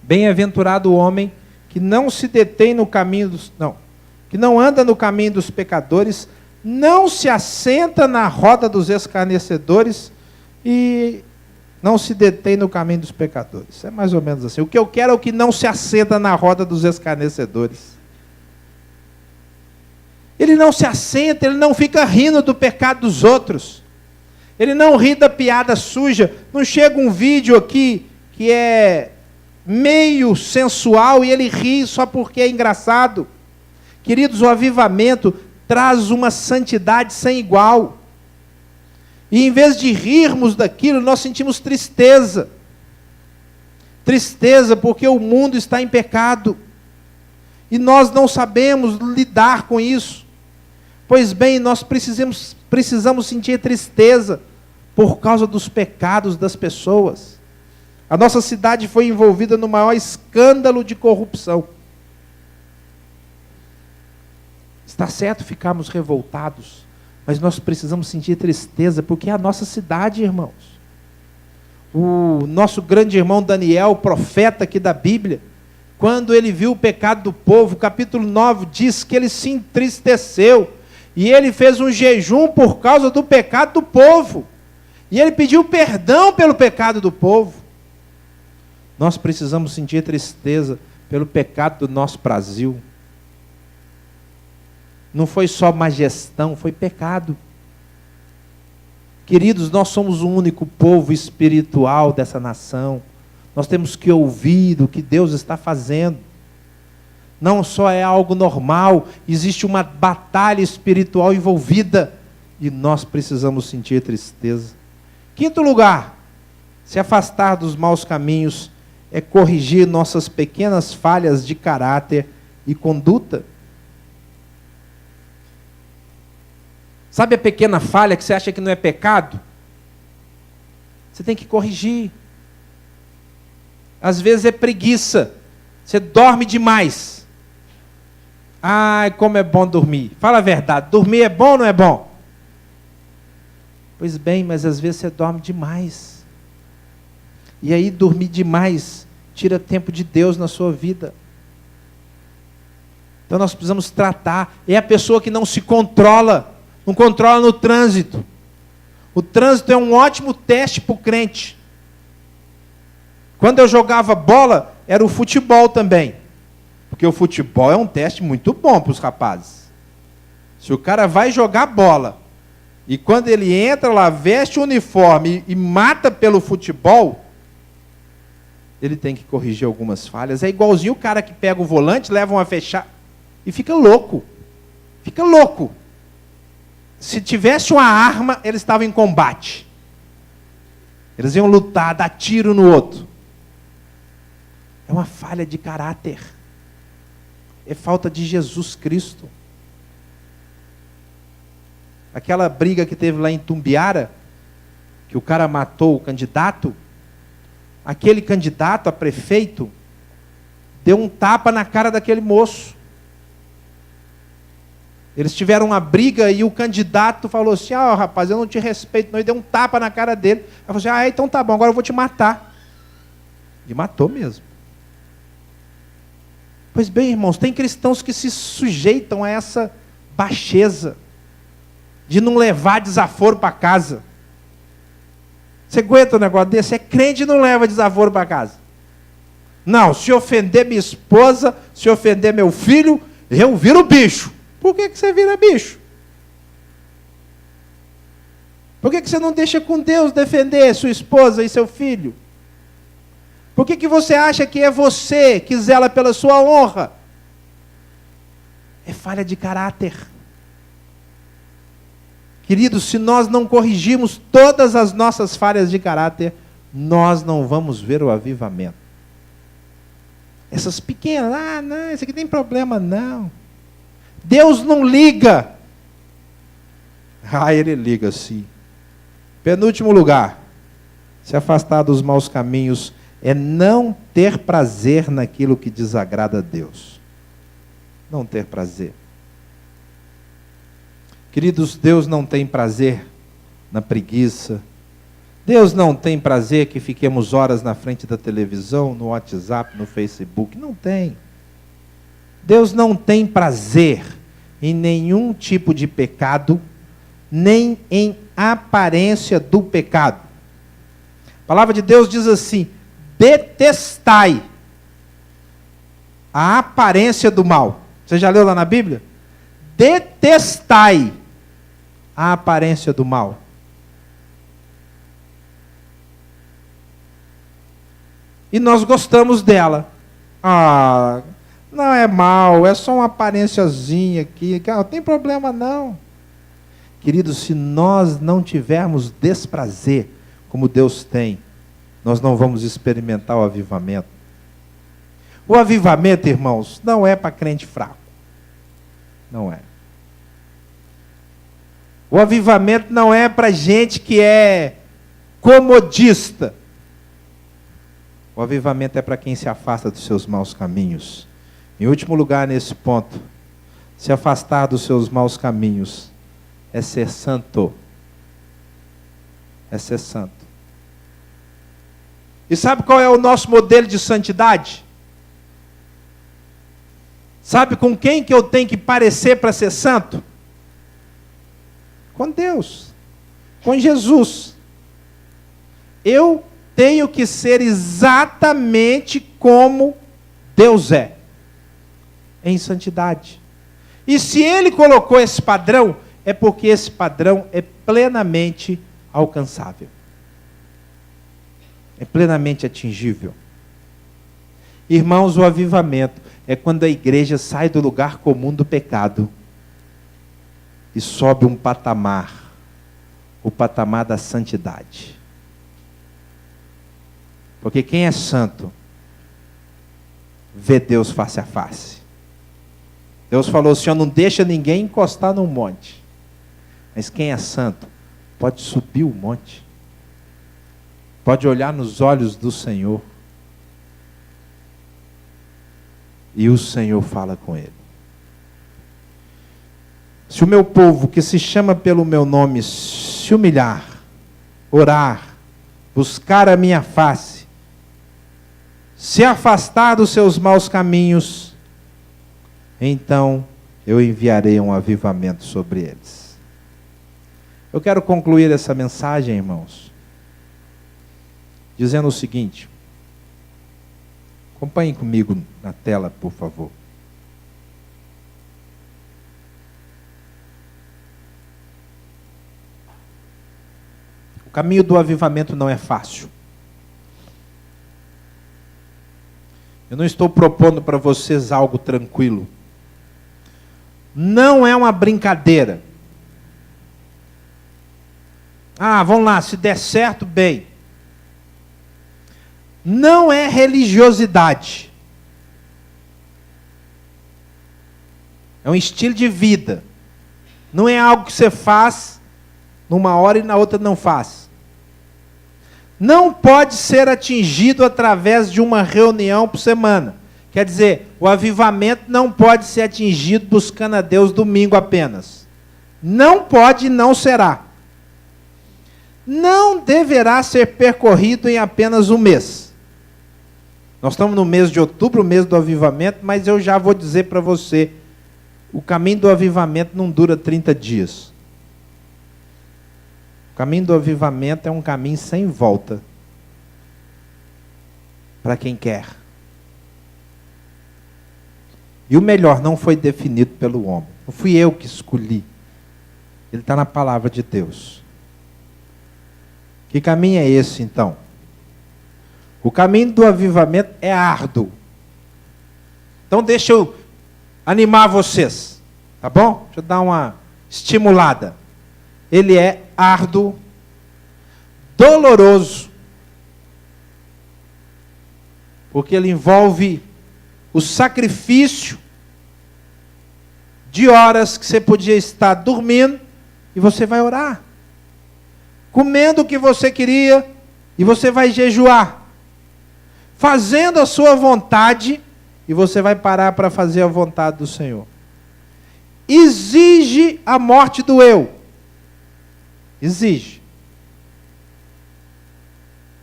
bem-aventurado o homem que não se detém no caminho que não anda no caminho dos pecadores, não se assenta na roda dos escarnecedores e não se detém no caminho dos pecadores. É mais ou menos assim. O que eu quero é o que não se assenta na roda dos escarnecedores. Ele não se assenta, ele não fica rindo do pecado dos outros. Ele não ri da piada suja. Não chega um vídeo aqui que é meio sensual e ele ri só porque é engraçado. Queridos, o avivamento traz uma santidade sem igual. E em vez de rirmos daquilo, nós sentimos tristeza. Tristeza porque o mundo está em pecado. E nós não sabemos lidar com isso. Pois bem, nós precisamos sentir tristeza por causa dos pecados das pessoas. A nossa cidade foi envolvida no maior escândalo de corrupção. Está certo ficarmos revoltados, mas nós precisamos sentir tristeza, porque é a nossa cidade, irmãos. O nosso grande irmão Daniel, profeta aqui da Bíblia, quando ele viu o pecado do povo, capítulo 9 diz que ele se entristeceu, e ele fez um jejum por causa do pecado do povo, e ele pediu perdão pelo pecado do povo. Nós precisamos sentir tristeza pelo pecado do nosso Brasil. Não foi só má gestão, foi pecado. Queridos, nós somos o único povo espiritual dessa nação. Nós temos que ouvir o que Deus está fazendo. Não só é algo normal, existe uma batalha espiritual envolvida. E nós precisamos sentir tristeza. Quinto lugar, se afastar dos maus caminhos é corrigir nossas pequenas falhas de caráter e conduta. Sabe a pequena falha que você acha que não é pecado? Você tem que corrigir. Às vezes é preguiça. Você dorme demais. Ai, como é bom dormir. Fala a verdade, dormir é bom ou não é bom? Pois bem, mas às vezes você dorme demais. E aí dormir demais tira tempo de Deus na sua vida. Então nós precisamos tratar. É a pessoa que não se controla. Não controla no trânsito. O trânsito é um ótimo teste para o crente. Quando eu jogava bola, era o futebol também. Porque o futebol é um teste muito bom para os rapazes. Se o cara vai jogar bola, e quando ele entra lá, veste o uniforme e mata pelo futebol, ele tem que corrigir algumas falhas. É igualzinho o cara que pega o volante, leva uma fechada e fica louco. Fica louco. Se tivesse uma arma, eles estavam em combate. Eles iam lutar, dar tiro no outro. É uma falha de caráter. É falta de Jesus Cristo. Aquela briga que teve lá em Tumbiara, que o cara matou o candidato, aquele candidato a prefeito deu um tapa na cara daquele moço. Eles tiveram uma briga e o candidato falou assim: ah, rapaz, eu não te respeito não, e deu um tapa na cara dele. Ele falou assim: ah, então tá bom, agora eu vou te matar. E matou mesmo. Pois bem, irmãos, tem cristãos que se sujeitam a essa baixeza de não levar desaforo para casa. Você aguenta um negócio desse? É crente e não leva desaforo para casa. Não, se ofender minha esposa, se ofender meu filho, eu viro bicho. Por que você vira bicho? Por que você não deixa com Deus defender sua esposa e seu filho? Por que você acha que é você que zela pela sua honra? É falha de caráter. Queridos, se nós não corrigirmos todas as nossas falhas de caráter, nós não vamos ver o avivamento. Essas pequenas, não, isso aqui tem problema, não. Deus não liga. Ele liga sim. Penúltimo lugar, se afastar dos maus caminhos é não ter prazer naquilo que desagrada a Deus. Não ter prazer. Queridos, Deus não tem prazer na preguiça. Deus não tem prazer que fiquemos horas na frente da televisão, no WhatsApp, no Facebook. Não tem. Deus não tem prazer em nenhum tipo de pecado, nem em aparência do pecado. A palavra de Deus diz assim: detestai a aparência do mal. Você já leu lá na Bíblia? Detestai a aparência do mal. E nós gostamos dela. Ah, não é mal, é só uma aparênciazinha aqui. Não tem problema não. Queridos, se nós não tivermos desprazer como Deus tem, nós não vamos experimentar o avivamento. O avivamento, irmãos, não é para crente fraco. Não é. O avivamento não é para gente que é comodista. O avivamento é para quem se afasta dos seus maus caminhos. Em último lugar, nesse ponto, se afastar dos seus maus caminhos é ser santo. É ser santo. E sabe qual é o nosso modelo de santidade? Sabe com quem que eu tenho que parecer para ser santo? Com Deus. Com Jesus. Eu tenho que ser exatamente como Deus é. Em santidade. E se Ele colocou esse padrão, é porque esse padrão é plenamente alcançável. É plenamente atingível. Irmãos, o avivamento é quando a igreja sai do lugar comum do pecado e sobe um patamar, o patamar da santidade. Porque quem é santo vê Deus face a face. Deus falou: o Senhor não deixa ninguém encostar num monte. Mas quem é santo pode subir o monte. Pode olhar nos olhos do Senhor. E o Senhor fala com ele. Se o meu povo, que se chama pelo meu nome, se humilhar, orar, buscar a minha face, se afastar dos seus maus caminhos, então eu enviarei um avivamento sobre eles. Eu quero concluir essa mensagem, irmãos, dizendo o seguinte. Acompanhem comigo na tela, por favor. O caminho do avivamento não é fácil. Eu não estou propondo para vocês algo tranquilo. Não é uma brincadeira. Ah, vamos lá, se der certo, bem. Não é religiosidade. É um estilo de vida. Não é algo que você faz numa hora e na outra não faz. Não pode ser atingido através de uma reunião por semana. Quer dizer, o avivamento não pode ser atingido buscando a Deus domingo apenas. Não pode e não será. Não deverá ser percorrido em apenas um mês. Nós estamos no mês de outubro, o mês do avivamento, mas eu já vou dizer para você, o caminho do avivamento não dura 30 dias. O caminho do avivamento é um caminho sem volta. Para quem quer. E o melhor não foi definido pelo homem. Não fui eu que escolhi. Ele está na palavra de Deus. Que caminho é esse, então? O caminho do avivamento é árduo. Então deixa eu animar vocês. Tá bom? Deixa eu dar uma estimulada. Ele é árduo, doloroso, porque ele envolve o sacrifício de horas que você podia estar dormindo e você vai orar, comendo o que você queria e você vai jejuar, fazendo a sua vontade e você vai parar para fazer a vontade do Senhor. Exige a morte do eu. Exige.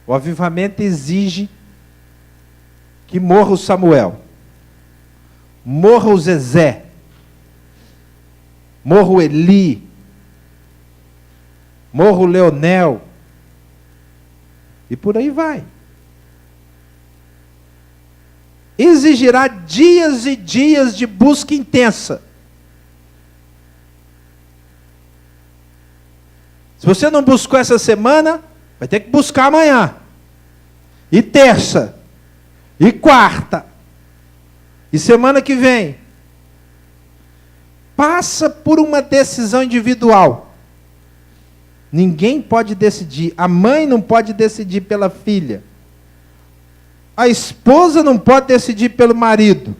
O avivamento exige que morra o Samuel, morra o Zezé, Morro Eli, Morro Leonel, e por aí vai. Exigirá dias e dias de busca intensa. Se você não buscou essa semana, vai ter que buscar amanhã, e terça, e quarta, e semana que vem. Passa por uma decisão individual. Ninguém pode decidir. A mãe não pode decidir pela filha. A esposa não pode decidir pelo marido.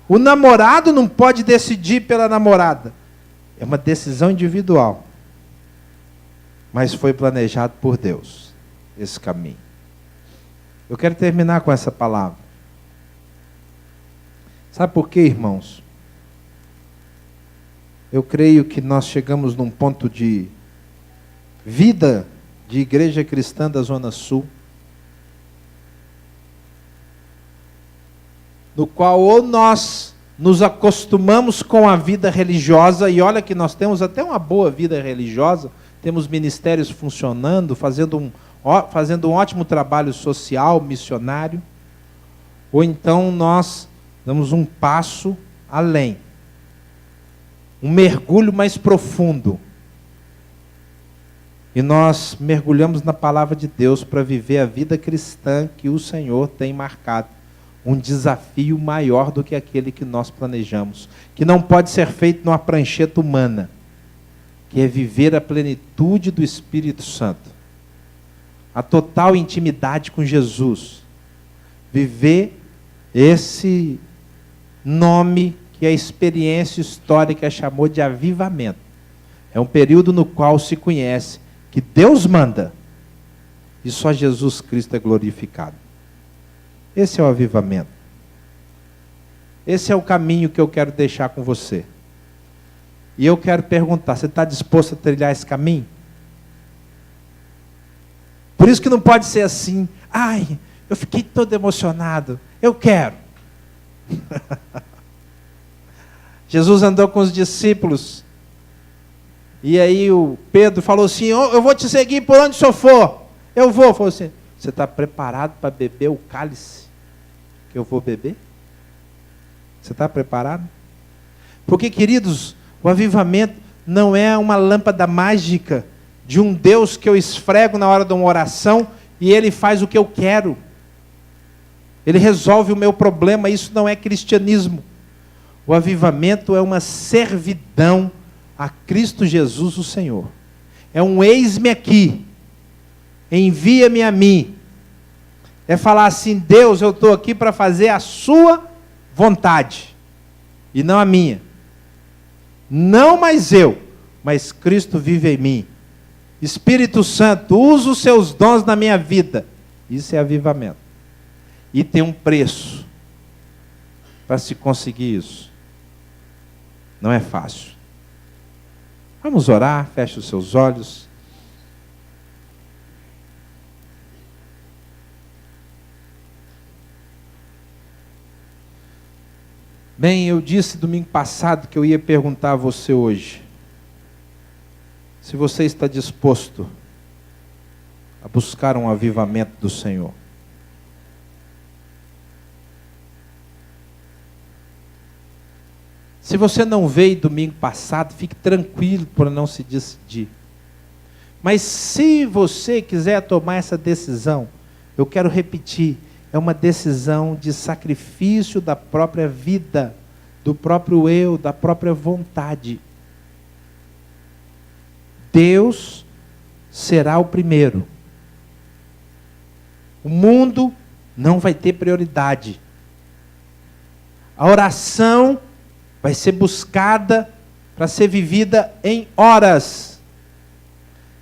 O namorado não pode decidir pela namorada. É uma decisão individual. Mas foi planejado por Deus esse caminho. Eu quero terminar com essa palavra. Sabe por quê, irmãos? Eu creio que nós chegamos num ponto de vida de igreja cristã da Zona Sul, no qual ou nós nos acostumamos com a vida religiosa, e olha que nós temos até uma boa vida religiosa, temos ministérios funcionando, fazendo um ótimo trabalho social, missionário, ou então nós damos um passo além, um mergulho mais profundo, e nós mergulhamos na palavra de Deus para viver a vida cristã que o Senhor tem marcado. Um desafio maior do que aquele que nós planejamos, que não pode ser feito numa prancheta humana, que é viver a plenitude do Espírito Santo, a total intimidade com Jesus, viver esse nome que a experiência histórica chamou de avivamento. É um período no qual se conhece que Deus manda e só Jesus Cristo é glorificado. Esse é o avivamento. Esse é o caminho que eu quero deixar com você. E eu quero perguntar, você está disposto a trilhar esse caminho? Por isso que não pode ser assim, ai, eu fiquei todo emocionado, eu quero. Jesus andou com os discípulos, e aí o Pedro falou assim, eu vou te seguir por onde o senhor for. Eu vou. Falou assim, você está preparado para beber o cálice que eu vou beber? Você está preparado? Porque, queridos, o avivamento não é uma lâmpada mágica de um Deus que eu esfrego na hora de uma oração e Ele faz o que eu quero. Ele resolve o meu problema. Isso não é cristianismo. O avivamento é uma servidão a Cristo Jesus, o Senhor. É um eis-me aqui, envia-me a mim. É falar assim, Deus, eu estou aqui para fazer a sua vontade, e não a minha. Não mais eu, mas Cristo vive em mim. Espírito Santo, usa os seus dons na minha vida. Isso é avivamento. E tem um preço para se conseguir isso. Não é fácil. Vamos orar, feche os seus olhos. Bem, eu disse domingo passado que eu ia perguntar a você hoje, se você está disposto a buscar um avivamento do Senhor. Se você não veio domingo passado, fique tranquilo por não se decidir. Mas se você quiser tomar essa decisão, eu quero repetir, é uma decisão de sacrifício da própria vida, do próprio eu, da própria vontade. Deus será o primeiro. O mundo não vai ter prioridade. A oração vai ser buscada para ser vivida em horas.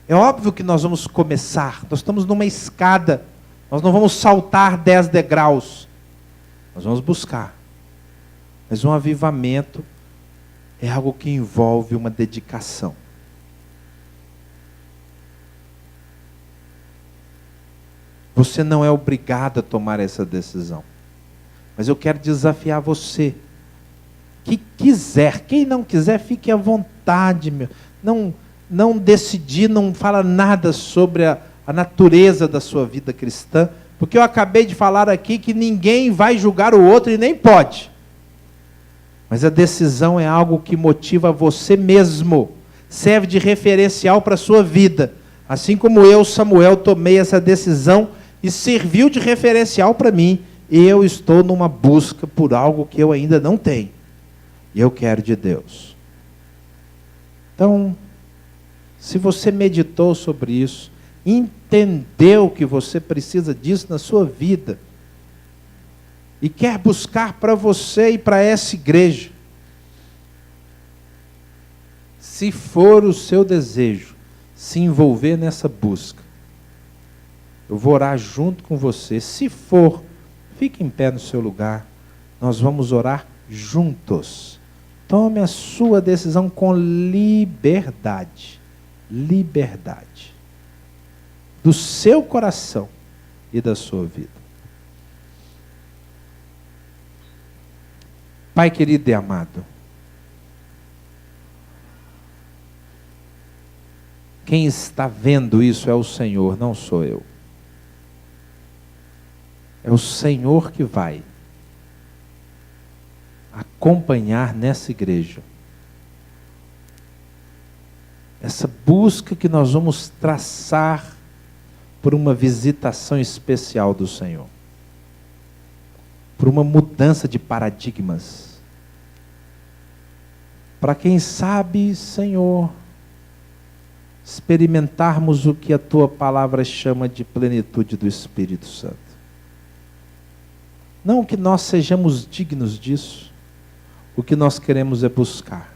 É óbvio que nós vamos começar, nós estamos numa escada, nós não vamos saltar 10 degraus, nós vamos buscar. Mas um avivamento é algo que envolve uma dedicação. Você não é obrigado a tomar essa decisão, mas eu quero desafiar você que quiser. Quem não quiser, fique à vontade, meu. Não decidir, não fala nada sobre a natureza da sua vida cristã, porque eu acabei de falar aqui que ninguém vai julgar o outro e nem pode. Mas a decisão é algo que motiva você mesmo, serve de referencial para a sua vida. Assim como eu, Samuel, tomei essa decisão e serviu de referencial para mim. Eu estou numa busca por algo que eu ainda não tenho. E eu quero de Deus. Então, se você meditou sobre isso, entendeu que você precisa disso na sua vida, e quer buscar para você e para essa igreja, se for o seu desejo se envolver nessa busca, eu vou orar junto com você. Se for, fique em pé no seu lugar, nós vamos orar juntos. Tome a sua decisão com liberdade. Liberdade. Do seu coração e da sua vida. Pai querido e amado, quem está vendo isso é o Senhor, não sou eu. É o Senhor que vai acompanhar nessa igreja essa busca que nós vamos traçar por uma visitação especial do Senhor, por uma mudança de paradigmas, para quem sabe, Senhor, experimentarmos o que a Tua palavra chama de plenitude do Espírito Santo. Não que nós sejamos dignos disso, o que nós queremos é buscar,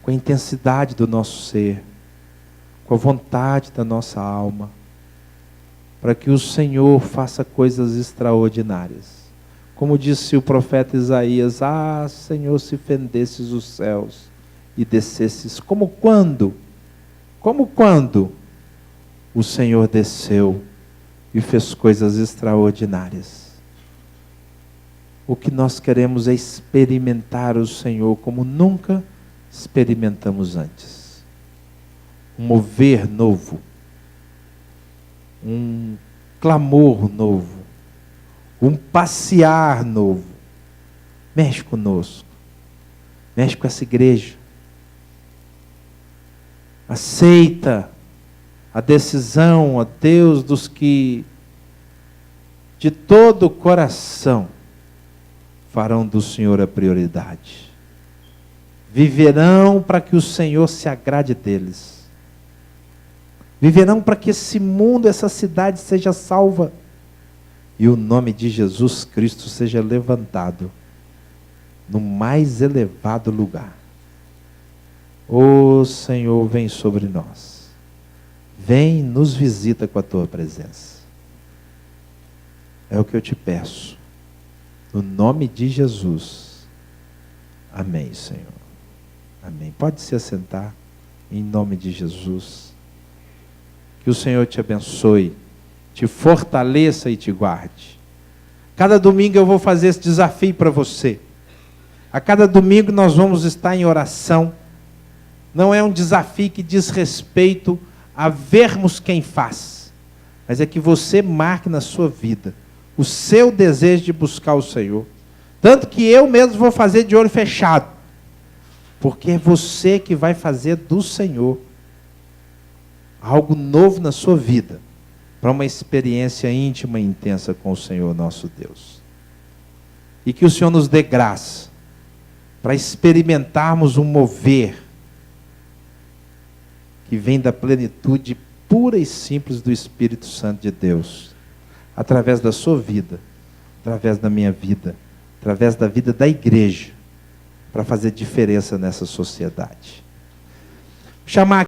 com a intensidade do nosso ser, com a vontade da nossa alma, para que o Senhor faça coisas extraordinárias. Como disse o profeta Isaías: ah, Senhor, se fendesses os céus e descesses, como quando o Senhor desceu e fez coisas extraordinárias. O que nós queremos é experimentar o Senhor como nunca experimentamos antes. Um mover novo, um clamor novo, um passear novo. Mexe conosco, mexe com essa igreja. Aceita a decisão, ó Deus, dos que de todo o coração farão do Senhor a prioridade. Viverão para que o Senhor se agrade deles. Viverão para que esse mundo, essa cidade seja salva. E o nome de Jesus Cristo seja levantado no mais elevado lugar. Ó Senhor, vem sobre nós. Vem, nos visita com a Tua presença. É o que eu te peço. No nome de Jesus. Amém, Senhor. Amém. Pode se assentar. Em nome de Jesus. Que o Senhor te abençoe, te fortaleça e te guarde. Cada domingo eu vou fazer esse desafio para você. A cada domingo nós vamos estar em oração. Não é um desafio que diz respeito a vermos quem faz, mas é que você marque na sua vida o seu desejo de buscar o Senhor. Tanto que eu mesmo vou fazer de olho fechado, porque é você que vai fazer do Senhor algo novo na sua vida, para uma experiência íntima e intensa com o Senhor nosso Deus. E que o Senhor nos dê graça para experimentarmos um mover que vem da plenitude pura e simples do Espírito Santo de Deus, através da sua vida, através da minha vida, através da vida da igreja, para fazer diferença nessa sociedade. Chamar